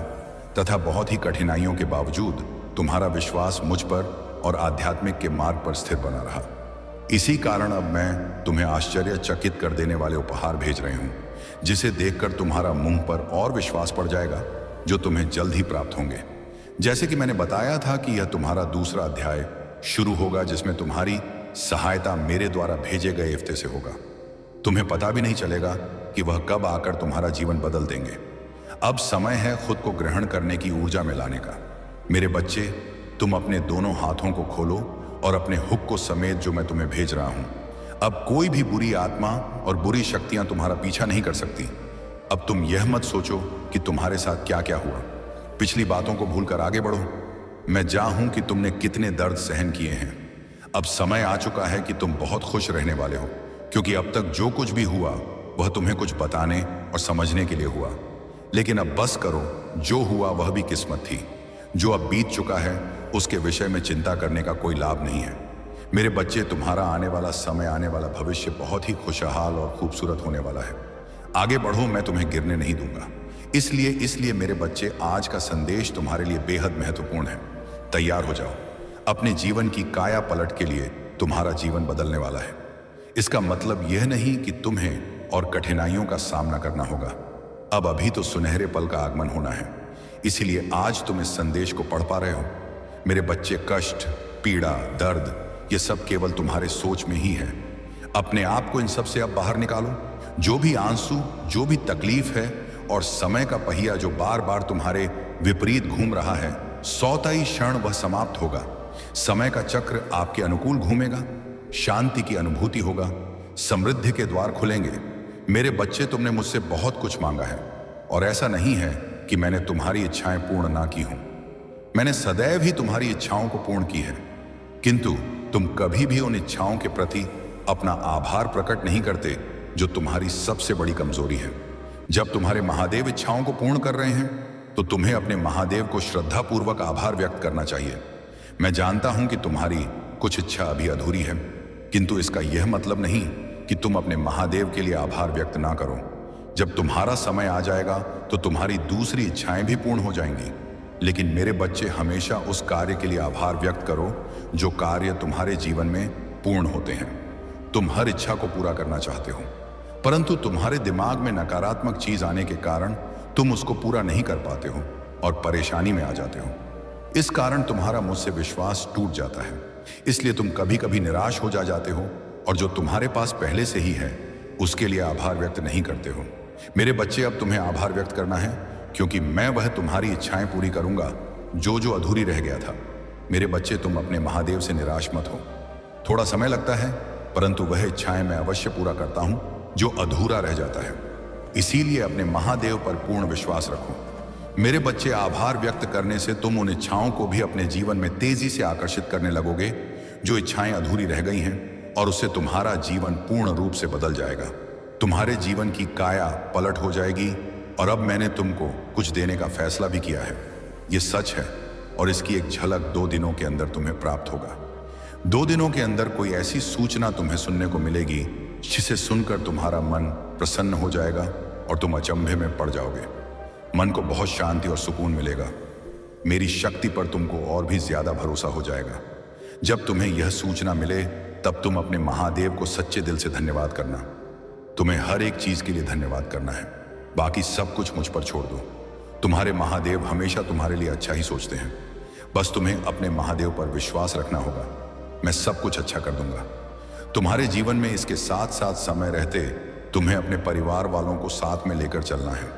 तथा बहुत ही कठिनाइयों के बावजूद तुम्हारा विश्वास मुझ पर और आध्यात्मिक के मार्ग पर स्थिर बना रहा। इसी कारण अब मैं तुम्हें आश्चर्यचकित कर देने वाले उपहार भेज रहे हूं, जिसे देखकर तुम्हारा मुंह पर और विश्वास पड़ जाएगा, जो तुम्हें जल्द ही प्राप्त होंगे। जैसे कि मैंने बताया था कि यह तुम्हारा दूसरा अध्याय शुरू होगा, जिसमें तुम्हारी सहायता मेरे द्वारा भेजे गए इफ्ते से होगा। तुम्हें पता भी नहीं चलेगा कि वह कब आकर तुम्हारा जीवन बदल देंगे। अब समय है खुद को ग्रहण करने की ऊर्जा में लाने का। मेरे बच्चे, तुम अपने दोनों हाथों को खोलो और अपने हुक को समेत जो मैं तुम्हें भेज रहा हूं। अब कोई भी बुरी आत्मा और बुरी शक्तियां तुम्हारा पीछा नहीं कर सकती। अब तुम यह मत सोचो कि तुम्हारे साथ क्या क्या हुआ। पिछली बातों को भूलकर आगे बढ़ो। मैं जानूं कि तुमने कितने दर्द सहन किए हैं। अब समय आ चुका है कि तुम बहुत खुश रहने वाले हो, क्योंकि अब तक जो कुछ भी हुआ वह तुम्हें कुछ बताने और समझने के लिए हुआ। लेकिन अब बस करो, जो हुआ वह भी किस्मत थी। जो अब बीत चुका है उसके विषय में चिंता करने का कोई लाभ नहीं है। मेरे बच्चे, तुम्हारा आने वाला समय, आने वाला भविष्य बहुत ही खुशहाल और खूबसूरत होने वाला है। आगे बढ़ो, मैं तुम्हें गिरने नहीं दूंगा। इसलिए मेरे बच्चे, आज का संदेश तुम्हारे लिए बेहद महत्वपूर्ण है। तैयार हो जाओ। अपने जीवन की काया पलट के लिए तुम्हारा जीवन बदलने वाला है। इसका मतलब यह नहीं कि तुम्हें और कठिनाइयों का सामना करना होगा। अब अभी तो सुनहरे पल का आगमन होना है, इसीलिए आज तुम इस संदेश को पढ़ पा रहे हो। मेरे बच्चे, कष्ट, पीड़ा, दर्द, ये सब केवल तुम्हारे सोच में ही है। अपने आप को इन सब से अब बाहर निकालो। जो भी आंसू, जो भी तकलीफ है और समय का पहिया जो बार बार तुम्हारे विपरीत घूम रहा है, सौता ही क्षण वह समाप्त होगा। समय का चक्र आपके अनुकूल घूमेगा। शांति की अनुभूति होगा। समृद्धि के द्वार खुलेंगे। मेरे बच्चे, तुमने मुझसे बहुत कुछ मांगा है, और ऐसा नहीं है कि मैंने तुम्हारी इच्छाएं पूर्ण ना की हों। मैंने सदैव ही तुम्हारी इच्छाओं को पूर्ण की है, किंतु तुम कभी भी उन इच्छाओं के प्रति अपना आभार प्रकट नहीं करते, जो तुम्हारी सबसे बड़ी कमजोरी है। जब तुम्हारे महादेव इच्छाओं को पूर्ण कर रहे हैं, तो तुम्हें अपने महादेव को श्रद्धापूर्वक आभार व्यक्त करना चाहिए। मैं जानता हूं कि तुम्हारी कुछ इच्छा अभी अधूरी है, किंतु इसका यह मतलब नहीं कि तुम अपने महादेव के लिए आभार व्यक्त ना करो। जब तुम्हारा समय आ जाएगा तो तुम्हारी दूसरी इच्छाएं भी पूर्ण हो जाएंगी। लेकिन मेरे बच्चे, हमेशा उस कार्य के लिए आभार व्यक्त करो जो कार्य तुम्हारे जीवन में पूर्ण होते हैं। तुम हर इच्छा को पूरा करना चाहते हो, परंतु तुम्हारे दिमाग में नकारात्मक चीज आने के कारण तुम उसको पूरा नहीं कर पाते हो और परेशानी में आ जाते हो। इस कारण तुम्हारा मुझसे विश्वास टूट जाता है। इसलिए तुम कभी कभी निराश हो जाते हो और जो तुम्हारे पास पहले से ही है उसके लिए आभार व्यक्त नहीं करते हो। मेरे बच्चे, अब तुम्हें आभार व्यक्त करना है, क्योंकि मैं वह तुम्हारी इच्छाएं पूरी करूंगा जो जो अधूरी रह गया था। मेरे बच्चे, तुम अपने महादेव से निराश मत हो। थोड़ा समय लगता है, परंतु वह इच्छाएं मैं अवश्य पूरा करता हूं जो अधूरा रह जाता है। इसीलिए अपने महादेव पर पूर्ण विश्वास रखो। मेरे बच्चे, आभार व्यक्त करने से तुम उन इच्छाओं को भी अपने जीवन में तेजी से आकर्षित करने लगोगे जो इच्छाएं अधूरी रह गई हैं, और उससे तुम्हारा जीवन पूर्ण रूप से बदल जाएगा। तुम्हारे जीवन की काया पलट हो जाएगी। और अब मैंने तुमको कुछ देने का फैसला भी किया है। यह सच है और इसकी एक झलक 2 दिनों के अंदर तुम्हें प्राप्त होगा। 2 दिनों के अंदर कोई ऐसी सूचना तुम्हें सुनने को मिलेगी जिसे सुनकर तुम्हारा मन प्रसन्न हो जाएगा और तुम अचंभे में पड़ जाओगे। मन को बहुत शांति और सुकून मिलेगा। मेरी शक्ति पर तुमको और भी ज्यादा भरोसा हो जाएगा। जब तुम्हें यह सूचना मिले तब तुम अपने महादेव को सच्चे दिल से धन्यवाद करना। तुम्हें हर एक चीज के लिए धन्यवाद करना है, बाकी सब कुछ मुझ पर छोड़ दो। तुम्हारे महादेव हमेशा तुम्हारे लिए अच्छा ही सोचते हैं। बस तुम्हें अपने महादेव पर विश्वास रखना होगा। मैं सब कुछ अच्छा कर दूंगा। तुम्हारे जीवन में इसके साथ साथ समय रहते तुम्हें अपने परिवार वालों को साथ में लेकर चलना है।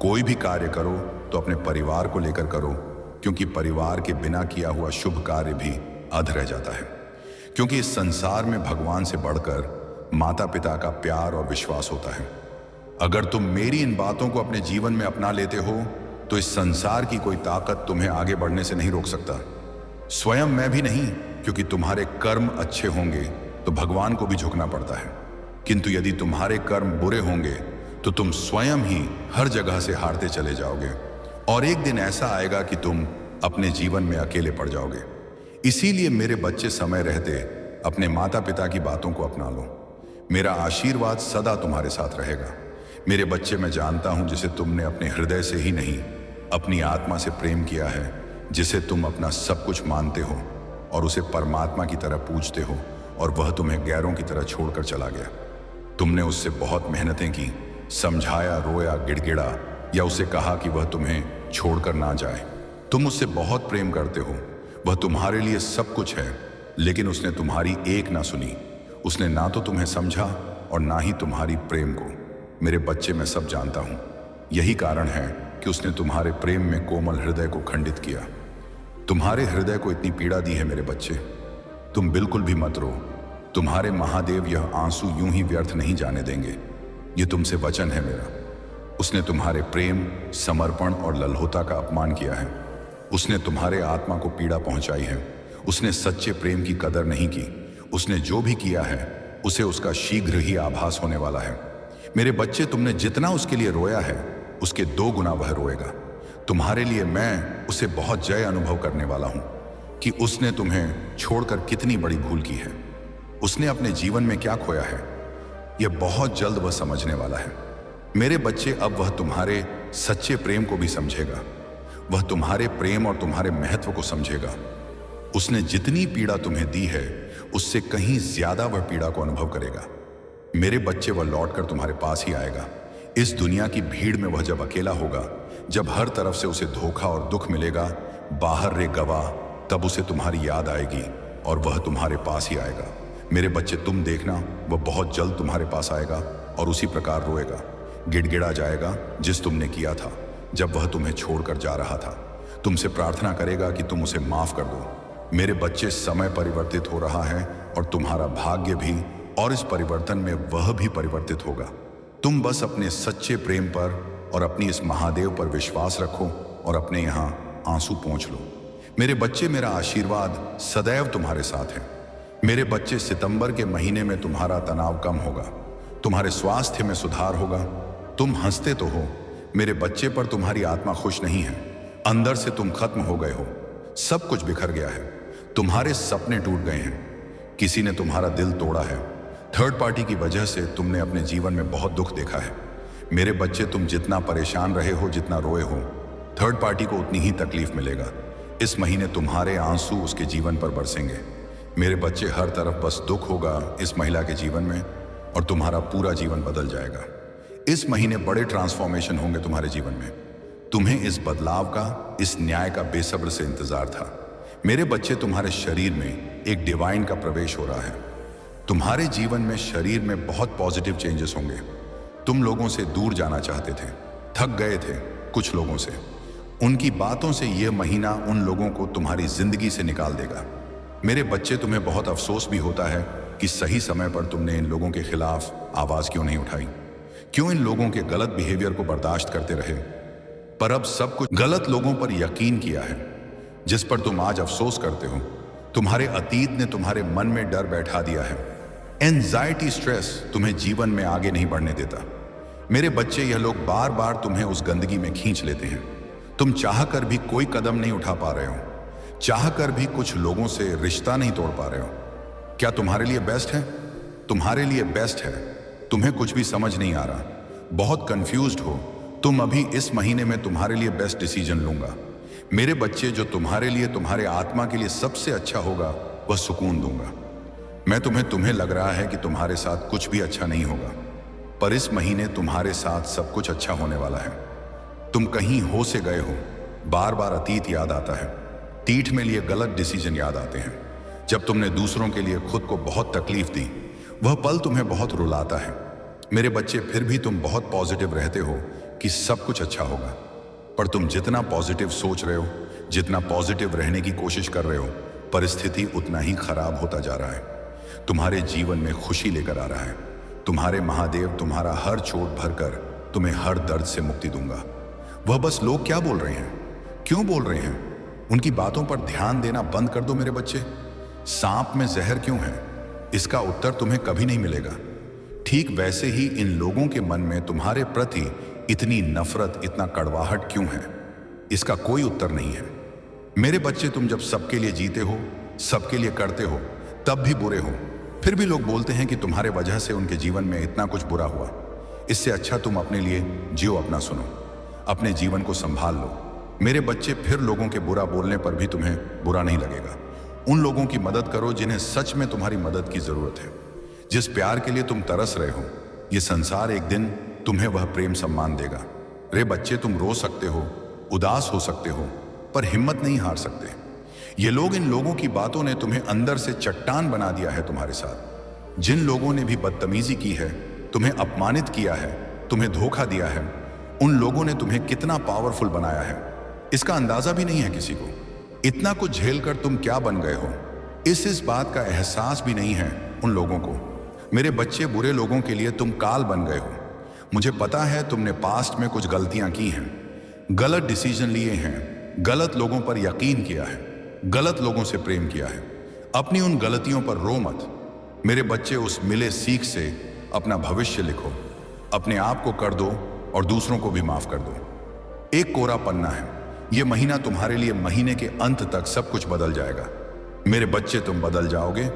कोई भी कार्य करो तो अपने परिवार को लेकर करो, क्योंकि परिवार के बिना किया हुआ शुभ कार्य भी अध रह जाता है। क्योंकि इस संसार में भगवान से बढ़कर माता पिता का प्यार और विश्वास होता है। अगर तुम मेरी इन बातों को अपने जीवन में अपना लेते हो तो इस संसार की कोई ताकत तुम्हें आगे बढ़ने से नहीं रोक सकता, स्वयं मैं भी नहीं, क्योंकि तुम्हारे कर्म अच्छे होंगे तो भगवान को भी झुकना पड़ता है। किंतु यदि तुम्हारे कर्म बुरे होंगे तो तुम स्वयं ही हर जगह से हारते चले जाओगे और एक दिन ऐसा आएगा कि तुम अपने जीवन में अकेले पड़ जाओगे। इसीलिए मेरे बच्चे, समय रहते अपने माता पिता की बातों को अपना लो। मेरा आशीर्वाद सदा तुम्हारे साथ रहेगा। मेरे बच्चे, मैं जानता हूं जिसे तुमने अपने हृदय से ही नहीं अपनी आत्मा से प्रेम किया है, जिसे तुम अपना सब कुछ मानते हो और उसे परमात्मा की तरह पूजते हो, और वह तुम्हें गैरों की तरह छोड़कर चला गया। तुमने उससे बहुत मेहनतें की, समझाया, रोया, गिड़गिड़ा या उसे कहा कि वह तुम्हें छोड़कर ना जाए। तुम उससे बहुत प्रेम करते हो, वह तुम्हारे लिए सब कुछ है, लेकिन उसने तुम्हारी एक ना सुनी। उसने ना तो तुम्हें समझा और ना ही तुम्हारी प्रेम को। मेरे बच्चे, मैं सब जानता हूं। यही कारण है कि उसने तुम्हारे प्रेम में कोमल हृदय को खंडित किया। तुम्हारे हृदय को इतनी पीड़ा दी है मेरे बच्चे। तुम बिल्कुल भी मत रो। तुम्हारे महादेव यह आंसू यूं ही व्यर्थ नहीं जाने देंगे। ये तुमसे वचन है मेरा। उसने तुम्हारे प्रेम, समर्पण और लल्होता का अपमान किया है। उसने तुम्हारे आत्मा को पीड़ा पहुंचाई है। उसने सच्चे प्रेम की कदर नहीं की। उसने जो भी किया है उसे उसका शीघ्र ही आभास होने वाला है। मेरे बच्चे, तुमने जितना उसके लिए रोया है उसके 2 गुना वह रोएगा। तुम्हारे लिए मैं उसे बहुत जय अनुभव करने वाला हूं कि उसने तुम्हें छोड़कर कितनी बड़ी भूल की है। उसने अपने जीवन में क्या खोया है यह बहुत जल्द वह समझने वाला है। मेरे बच्चे, अब वह तुम्हारे सच्चे प्रेम को भी समझेगा। वह तुम्हारे प्रेम और तुम्हारे महत्व को समझेगा। उसने जितनी पीड़ा तुम्हें दी है उससे कहीं ज्यादा वह पीड़ा को अनुभव करेगा। मेरे बच्चे, वह लौटकर तुम्हारे पास ही आएगा। इस दुनिया की भीड़ में वह जब अकेला होगा, जब हर तरफ से उसे धोखा और दुख मिलेगा, बाहर रे गवाह, तब उसे तुम्हारी याद आएगी और वह तुम्हारे पास ही आएगा। मेरे बच्चे, तुम देखना, वह बहुत जल्द तुम्हारे पास आएगा और उसी प्रकार रोएगा, गिड़गिड़ा जाएगा जिस तुमने किया था जब वह तुम्हें छोड़कर जा रहा था। तुमसे प्रार्थना करेगा कि तुम उसे माफ कर दो। मेरे बच्चे, समय परिवर्तित हो रहा है और तुम्हारा भाग्य भी, और इस परिवर्तन में वह भी परिवर्तित होगा। तुम बस अपने सच्चे प्रेम पर और अपनी इस महादेव पर विश्वास रखो और अपने यहां आंसू पोंछ लो। मेरे बच्चे, मेरा आशीर्वाद सदैव तुम्हारे साथ है। मेरे बच्चे, सितंबर के महीने में तुम्हारा तनाव कम होगा, तुम्हारे स्वास्थ्य में सुधार होगा। तुम हंसते तो हो मेरे बच्चे, पर तुम्हारी आत्मा खुश नहीं है। अंदर से तुम खत्म हो गए हो। सब कुछ बिखर गया है। तुम्हारे सपने टूट गए हैं। किसी ने तुम्हारा दिल तोड़ा है। थर्ड पार्टी की वजह से तुमने अपने जीवन में बहुत दुख देखा है। मेरे बच्चे, तुम जितना परेशान रहे हो, जितना रोए हो, थर्ड पार्टी को उतनी ही तकलीफ मिलेगा। इस महीने तुम्हारे आंसू उसके जीवन पर बरसेंगे। मेरे बच्चे, हर तरफ बस दुख होगा इस महिला के जीवन में और तुम्हारा पूरा जीवन बदल जाएगा। इस महीने बड़े ट्रांसफॉर्मेशन होंगे तुम्हारे जीवन में। तुम्हें इस बदलाव का, इस न्याय का बेसब्र से इंतजार था। मेरे बच्चे, तुम्हारे शरीर में एक डिवाइन का प्रवेश हो रहा है। तुम्हारे जीवन में शरीर में बहुत पॉजिटिव चेंजेस होंगे। तुम लोगों से दूर जाना चाहते थे, थक गए थे कुछ लोगों से। उनकी बातों से यह महीना उन लोगों को तुम्हारी जिंदगी से निकाल देगा। मेरे बच्चे, तुम्हें बहुत अफसोस भी होता है कि सही समय पर तुमने इन लोगों के खिलाफ आवाज क्यों नहीं उठाई, क्यों इन लोगों के गलत बिहेवियर को बर्दाश्त करते रहे। पर अब सब कुछ गलत लोगों पर यकीन किया है जिस पर तुम आज अफसोस करते हो। तुम्हारे अतीत ने तुम्हारे मन में डर बैठा दिया है। एंजाइटी, स्ट्रेस तुम्हें जीवन में आगे नहीं बढ़ने देता। मेरे बच्चे, यह लोग बार बार तुम्हें उस गंदगी में खींच लेते हैं। तुम चाहकर भी कोई कदम नहीं उठा पा रहे हो, चाहकर भी कुछ लोगों से रिश्ता नहीं तोड़ पा रहे हो। क्या तुम्हारे लिए बेस्ट है? तुम्हारे लिए बेस्ट है। तुम्हें कुछ भी समझ नहीं आ रहा, बहुत कंफ्यूज्ड हो तुम। अभी इस महीने में तुम्हारे लिए बेस्ट डिसीजन लूंगा। मेरे बच्चे, जो तुम्हारे लिए, तुम्हारे आत्मा के लिए सबसे अच्छा होगा वह सुकून दूंगा। मैं तुम्हें लग रहा है कि तुम्हारे साथ कुछ भी अच्छा नहीं होगा, पर इस महीने तुम्हारे साथ सब कुछ अच्छा होने वाला है। तुम कहीं हो से गए हो, बार बार अतीत याद आता है, तीठ में लिए गलत डिसीजन याद आते हैं। जब तुमने दूसरों के लिए खुद को बहुत तकलीफ दी, वह पल तुम्हें बहुत रुलाता है। मेरे बच्चे, फिर भी तुम बहुत पॉजिटिव रहते हो कि सब कुछ अच्छा होगा, पर तुम जितना पॉजिटिव सोच रहे हो, जितना पॉजिटिव रहने की कोशिश कर रहे हो, परिस्थिति उतना ही खराब होता जा रहा है। तुम्हारे जीवन में खुशी लेकर आ रहा है। तुम्हारे महादेव तुम्हारा हर चोट भरकर तुम्हें हर दर्द से मुक्ति दूंगा। वह बस लोग क्या बोल रहे हैं, क्यों बोल रहे हैं, उनकी बातों पर ध्यान देना बंद कर दो मेरे बच्चे। सांप में जहर क्यों है, इसका उत्तर तुम्हें कभी नहीं मिलेगा। ठीक वैसे ही इन लोगों के मन में तुम्हारे प्रति इतनी नफरत, इतना कड़वाहट क्यों है, इसका कोई उत्तर नहीं है। मेरे बच्चे, तुम जब सबके लिए जीते हो, सबके लिए करते हो, तब भी बुरे हो। फिर भी लोग बोलते हैं कि तुम्हारे वजह से उनके जीवन में इतना कुछ बुरा हुआ। इससे अच्छा तुम अपने लिए जियो, अपना सुनो, अपने जीवन को संभाल लो। मेरे बच्चे, फिर लोगों के बुरा बोलने पर भी तुम्हें बुरा नहीं लगेगा। उन लोगों की मदद करो जिन्हें सच में तुम्हारी मदद की जरूरत है। जिस प्यार के लिए तुम तरस रहे हो, ये संसार एक दिन तुम्हें वह प्रेम सम्मान देगा। रे बच्चे, तुम रो सकते हो, उदास हो सकते हो, पर हिम्मत नहीं हार सकते। ये लोग, इन लोगों की बातों ने तुम्हें अंदर से चट्टान बना दिया है। तुम्हारे साथ जिन लोगों ने भी बदतमीजी की है, तुम्हें अपमानित किया है, तुम्हें धोखा दिया है, उन लोगों ने तुम्हें कितना पावरफुल बनाया है, इसका अंदाजा भी नहीं है किसी को। इतना कुछ झेलकर तुम क्या बन गए हो, इस बात का एहसास भी नहीं है उन लोगों को। मेरे बच्चे, बुरे लोगों के लिए तुम काल बन गए हो। मुझे पता है तुमने पास्ट में कुछ गलतियां की हैं, गलत डिसीजन लिए हैं, गलत लोगों पर यकीन किया है, गलत लोगों से प्रेम किया है। अपनी उन गलतियों पर रो मत मेरे बच्चे। उस मिले सीख से अपना भविष्य लिखो, अपने आप को कर दो और दूसरों को भी माफ कर दो। एक कोरा पन्ना है, यह महीना तुम्हारे लिए, महीने के अंत तक सब कुछ बदल जाएगा। मेरे बच्चे, तुम बदल जाओगे,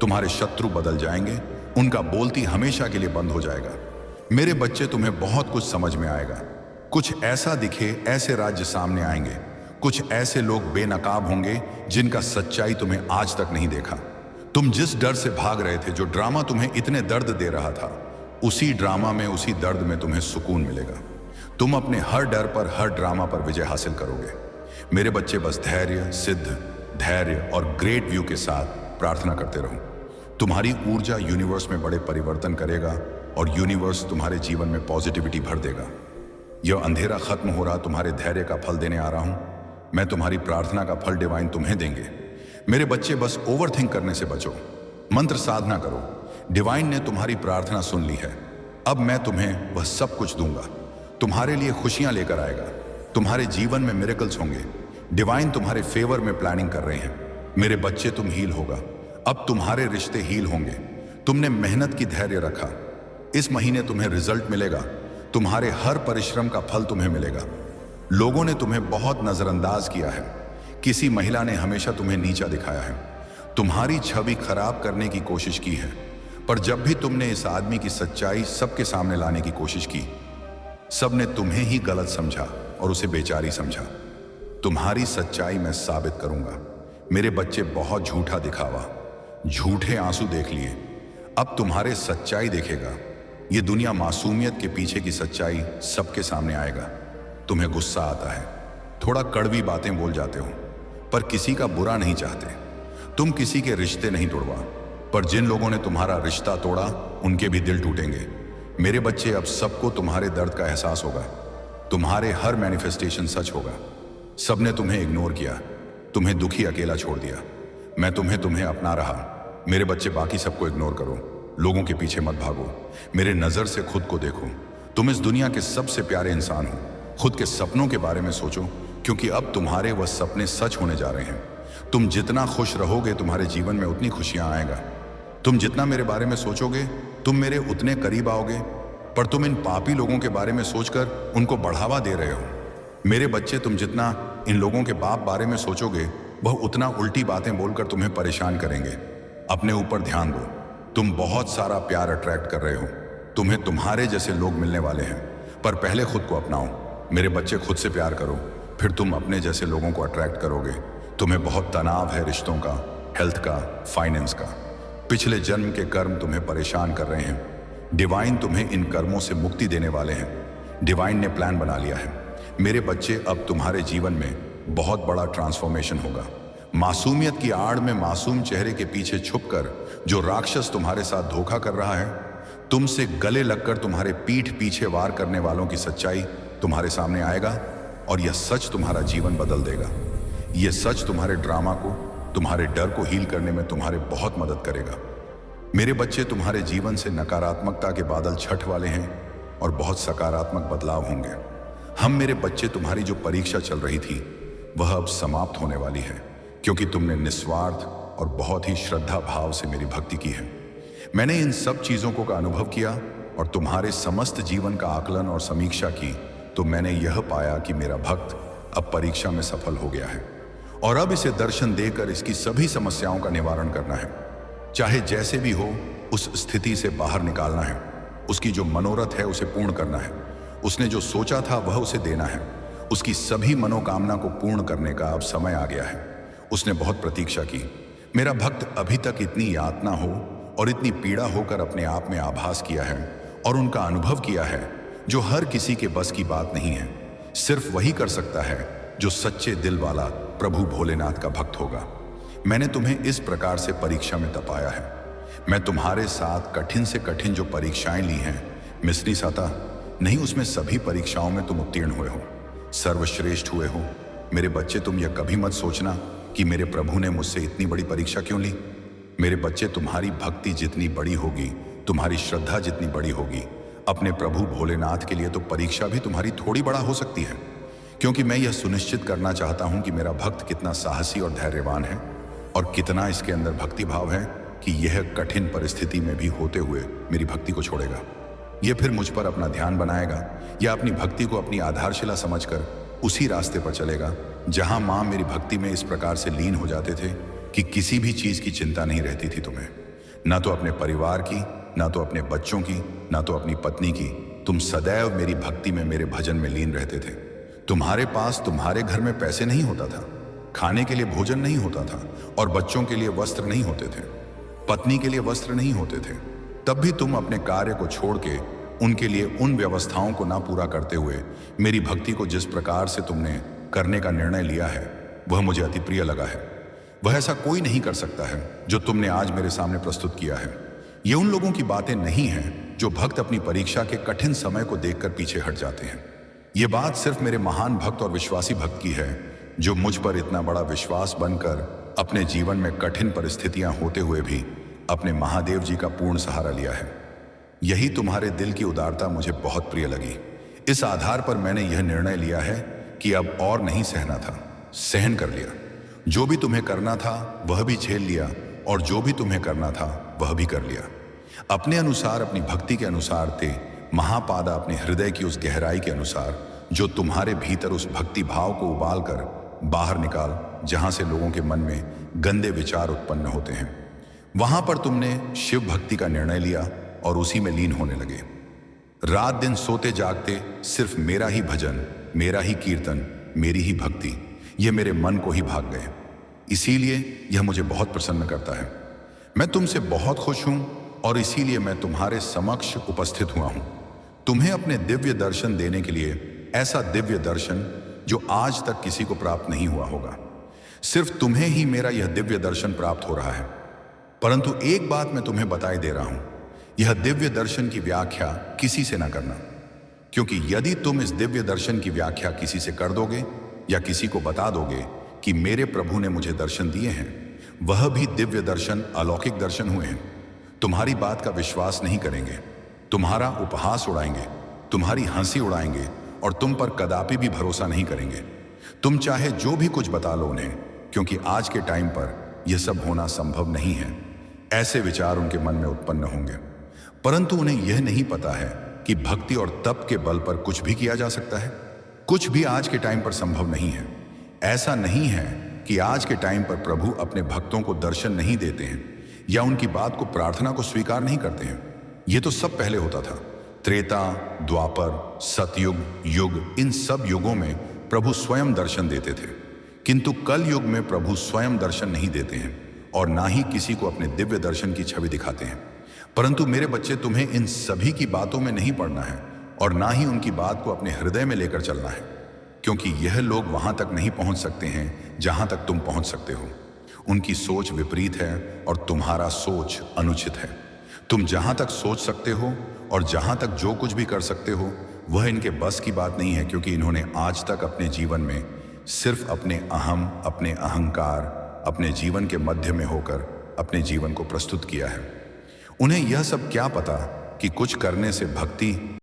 तुम्हारे शत्रु बदल जाएंगे, उनका बोलती हमेशा के लिए बंद हो जाएगा। मेरे बच्चे, तुम्हें बहुत कुछ समझ में आएगा। कुछ ऐसा दिखे, ऐसे राज्य सामने आएंगे, कुछ ऐसे लोग बेनकाब होंगे जिनका सच्चाई तुम्हें आज तक नहीं देखा। तुम जिस डर से भाग रहे थे, जो ड्रामा तुम्हें इतने दर्द दे रहा था, उसी ड्रामा में, उसी दर्द में तुम्हें सुकून मिलेगा। तुम अपने हर डर पर, हर ड्रामा पर विजय हासिल करोगे। मेरे बच्चे, बस धैर्य, सिद्ध धैर्य और ग्रेट व्यू के साथ प्रार्थना करते रहो। तुम्हारी ऊर्जा यूनिवर्स में बड़े परिवर्तन करेगा और यूनिवर्स तुम्हारे जीवन में पॉजिटिविटी भर देगा। यह अंधेरा खत्म हो रहा, तुम्हारे धैर्य का फल देने आ रहा हूं। मैं तुम्हारी प्रार्थना का फल डिवाइन तुम्हें देंगे। मेरे बच्चे, बस ओवरथिंक करने से बचो, मंत्र साधना करो। डिवाइन ने तुम्हारी प्रार्थना सुन ली है। अब मैं तुम्हें वह सब कुछ दूंगा, तुम्हारे लिए खुशियां लेकर आएगा, तुम्हारे जीवन में मिरेकल्स होंगे। डिवाइन तुम्हारे फेवर में प्लानिंग कर रहे हैं। मेरे बच्चे, तुम हील होगा, अब तुम्हारे रिश्ते हील होंगे। तुमने मेहनत की धैर्य रखा, इस महीने तुम्हें रिजल्ट मिलेगा, तुम्हारे हर परिश्रम का फल तुम्हें मिलेगा। लोगों ने तुम्हें बहुत नजरअंदाज किया है, किसी महिला ने हमेशा तुम्हें नीचा दिखाया है, तुम्हारी छवि खराब करने की कोशिश की है, पर जब भी तुमने इस आदमी की सच्चाई सबके सामने लाने की कोशिश की, सबने तुम्हें ही गलत समझा और उसे बेचारी समझा। तुम्हारी सच्चाई मैं साबित करूंगा। मेरे बच्चे, बहुत झूठा दिखावा, झूठे आंसू देख लिए, अब तुम्हारे सच्चाई देखेगा। ये दुनिया मासूमियत के पीछे की सच्चाई सबके सामने आएगा। तुम्हें गुस्सा आता है, थोड़ा कड़वी बातें बोल जाते हो, पर किसी का बुरा नहीं चाहते। तुम किसी के रिश्ते नहीं तोड़वा, पर जिन लोगों ने तुम्हारा रिश्ता तोड़ा, उनके भी दिल टूटेंगे। मेरे बच्चे, अब सबको तुम्हारे दर्द का एहसास होगा, तुम्हारे हर मैनिफेस्टेशन सच होगा। सबने तुम्हें इग्नोर किया, तुम्हें दुखी अकेला छोड़ दिया। मैं तुम्हें अपना रहा। मेरे बच्चे, बाकी सबको इग्नोर करो, लोगों के पीछे मत भागो, मेरे नजर से खुद को देखो। तुम इस दुनिया के सबसे प्यारे इंसान हो। खुद के सपनों के बारे में सोचो, क्योंकि अब तुम्हारे वह सपने सच होने जा रहे हैं। तुम जितना खुश रहोगे, तुम्हारे जीवन में उतनी खुशियां आएगा। तुम जितना मेरे बारे में सोचोगे, तुम मेरे उतने करीब आओगे। पर तुम इन पापी लोगों के बारे में सोचकर उनको बढ़ावा दे रहे हो। मेरे बच्चे, तुम जितना इन लोगों के बाप बारे में सोचोगे, वह उतना उल्टी बातें बोलकर तुम्हें परेशान करेंगे। अपने ऊपर ध्यान दो। तुम बहुत सारा प्यार अट्रैक्ट कर रहे हो, तुम्हें तुम्हारे जैसे लोग मिलने वाले हैं, पर पहले खुद को अपनाओ। मेरे बच्चे, खुद से प्यार करो, फिर तुम अपने जैसे लोगों को अट्रैक्ट करोगे। तुम्हें बहुत तनाव है रिश्तों का, हेल्थ का, फाइनेंस का। पिछले जन्म के कर्म तुम्हें परेशान कर रहे हैं। डिवाइन तुम्हें इन कर्मों से मुक्ति देने वाले हैं। डिवाइन ने प्लान बना लिया है। मेरे बच्चे, अब तुम्हारे जीवन में बहुत बड़ा ट्रांसफॉर्मेशन होगा। मासूमियत की आड़ में मासूम चेहरे के पीछे छुपकर जो राक्षस तुम्हारे साथ धोखा कर रहा है, तुमसे गले लगकर तुम्हारे पीठ पीछे वार करने वालों की सच्चाई तुम्हारे सामने आएगा और यह सच तुम्हारा जीवन बदल देगा। यह सच तुम्हारे ड्रामा को, तुम्हारे डर को हील करने में तुम्हारे बहुत मदद करेगा। मेरे बच्चे, तुम्हारे जीवन से नकारात्मकता के बादल छठ वाले हैं और बहुत सकारात्मक बदलाव होंगे। हम मेरे बच्चे, तुम्हारी जो परीक्षा चल रही थी वह अब समाप्त होने वाली है, क्योंकि तुमने निस्वार्थ और बहुत ही श्रद्धा भाव से मेरी भक्ति की है। मैंने इन सब चीजों को का अनुभव किया और तुम्हारे समस्त जीवन का आकलन और समीक्षा की, तो मैंने यह पाया कि मेरा भक्त अब परीक्षा में सफल हो गया है और अब इसे दर्शन देकर इसकी सभी समस्याओं का निवारण करना है। चाहे जैसे भी हो, उस स्थिति से बाहर निकालना है। उसकी जो मनोरथ है उसे पूर्ण करना है। उसने जो सोचा था वह उसे देना है। उसकी सभी मनोकामना को पूर्ण करने का अब समय आ गया है। उसने बहुत प्रतीक्षा की। मेरा भक्त अभी तक इतनी यातना हो और इतनी पीड़ा होकर अपने आप में आभास किया है और उनका अनुभव किया है, जो हर किसी के बस की बात नहीं है। सिर्फ वही कर सकता है जो सच्चे दिल वाला प्रभु भोलेनाथ का भक्त होगा। मैंने तुम्हें इस प्रकार से परीक्षा में तपाया है। मैं तुम्हारे साथ कठिन से कठिन जो परीक्षाएं ली हैं, मिसरी साता नहीं, उसमें सभी परीक्षाओं में तुम उत्तीर्ण हुए हो, सर्वश्रेष्ठ हुए हो। मेरे बच्चे, तुम यह कभी मत सोचना कि मेरे प्रभु ने मुझसे इतनी बड़ी परीक्षा क्यों ली। मेरे बच्चे, तुम्हारी भक्ति जितनी बड़ी होगी, तुम्हारी श्रद्धा जितनी बड़ी होगी अपने प्रभु भोलेनाथ के लिए, तो परीक्षा भी तुम्हारी थोड़ी बड़ा हो सकती है, क्योंकि मैं यह सुनिश्चित करना चाहता हूं कि मेरा भक्त कितना साहसी और धैर्यवान है और कितना इसके अंदर भक्ति भाव है कि यह कठिन परिस्थिति में भी होते हुए मेरी भक्ति को छोड़ेगा। यह फिर मुझ पर अपना ध्यान बनाएगा या अपनी भक्ति को अपनी आधारशिला समझकर उसी रास्ते पर चलेगा जहां मां मेरी भक्ति में इस प्रकार से लीन हो जाते थे कि किसी भी चीज की चिंता नहीं रहती थी तुम्हें, ना तो अपने परिवार की, ना तो अपने बच्चों की, ना तो अपनी पत्नी की। तुम सदैव मेरी भक्ति में, मेरे भजन में लीन रहते थे। तुम्हारे पास, तुम्हारे घर में पैसे नहीं होता था, खाने के लिए भोजन नहीं होता था और बच्चों के लिए वस्त्र नहीं होते थे, पत्नी के लिए वस्त्र नहीं होते थे। तब भी तुम अपने कार्य को छोड़ के उनके लिए उन व्यवस्थाओं को ना पूरा करते हुए मेरी भक्ति को जिस प्रकार से तुमने करने का निर्णय लिया है, वह मुझे अति प्रिय लगा है। वह ऐसा कोई नहीं कर सकता है जो तुमने आज मेरे सामने प्रस्तुत किया है। ये उन लोगों की बातें नहीं हैं जो भक्त अपनी परीक्षा के कठिन समय को देखकर पीछे हट जाते हैं। ये बात सिर्फ मेरे महान भक्त और विश्वासी भक्त की है, जो मुझ पर इतना बड़ा विश्वास बनकर अपने जीवन में कठिन परिस्थितियां होते हुए भी अपने महादेव जी का पूर्ण सहारा लिया है। यही तुम्हारे दिल की उदारता मुझे बहुत प्रिय लगी। इस आधार पर मैंने यह निर्णय लिया है कि अब और नहीं सहना था, सहन कर लिया। जो भी तुम्हें करना था वह भी झेल लिया और जो भी तुम्हें करना था वह भी कर लिया। अपने अनुसार, अपनी भक्ति के अनुसार ते महापादा, अपने हृदय की उस गहराई के अनुसार जो तुम्हारे भीतर उस भक्ति भाव को उबाल कर बाहर निकाल, जहां से लोगों के मन में गंदे विचार उत्पन्न होते हैं। वहां पर तुमने शिव भक्ति का निर्णय लिया और उसी में लीन होने लगे। रात दिन सोते जागते सिर्फ मेरा ही भजन, मेरा ही कीर्तन, मेरी ही भक्ति, ये मेरे मन को ही भाग गए। इसीलिए यह मुझे बहुत प्रसन्न करता है। मैं तुमसे बहुत खुश हूं और इसीलिए मैं तुम्हारे समक्ष उपस्थित हुआ हूं, तुम्हें अपने दिव्य दर्शन देने के लिए। ऐसा दिव्य दर्शन जो आज तक किसी को प्राप्त नहीं हुआ होगा। सिर्फ तुम्हें ही मेरा यह दिव्य दर्शन प्राप्त हो रहा है। परंतु एक बात मैं तुम्हें बताए दे रहा हूं, यह दिव्य दर्शन की व्याख्या किसी से ना करना, क्योंकि यदि तुम इस दिव्य दर्शन की व्याख्या किसी से कर दोगे या किसी को बता दोगे कि मेरे प्रभु ने मुझे दर्शन दिए हैं, वह भी दिव्य दर्शन, अलौकिक दर्शन हुए हैं, तुम्हारी बात का विश्वास नहीं करेंगे, तुम्हारा उपहास उड़ाएंगे, तुम्हारी हंसी उड़ाएंगे और तुम पर कदापि भी भरोसा नहीं करेंगे। तुम चाहे जो भी कुछ बता लो उन्हें, क्योंकि आज के टाइम पर यह सब होना संभव नहीं है। ऐसे विचार उनके मन में उत्पन्न होंगे, परंतु उन्हें यह नहीं पता है कि भक्ति और तप के बल पर कुछ भी किया जा सकता है। कुछ भी आज के टाइम पर संभव नहीं है। ऐसा नहीं है कि आज के टाइम पर प्रभु अपने भक्तों को दर्शन नहीं देते हैं या उनकी बात को, प्रार्थना को स्वीकार नहीं करते हैं। यह तो सब पहले होता था। त्रेता, द्वापर, सतयुग, युग, इन सब युगों में प्रभु स्वयं दर्शन देते थे, किंतु कल युग में प्रभु स्वयं दर्शन नहीं देते हैं और ना ही किसी को अपने दिव्य दर्शन की छवि दिखाते हैं। परंतु मेरे बच्चे, तुम्हें इन सभी की बातों में नहीं पड़ना है और ना ही उनकी बात को अपने हृदय में लेकर चलना है, क्योंकि यह लोग वहां तक नहीं पहुंच सकते हैं जहां तक तुम पहुंच सकते हो। उनकी सोच विपरीत है और तुम्हारा सोच अनुचित है। तुम जहां तक सोच सकते हो और जहां तक जो कुछ भी कर सकते हो, वह इनके बस की बात नहीं है, क्योंकि इन्होंने आज तक अपने जीवन में सिर्फ अपने अहम, अपने अहंकार, अपने जीवन के मध्य में होकर अपने जीवन को प्रस्तुत किया है। उन्हें यह सब क्या पता कि कुछ करने से भक्ति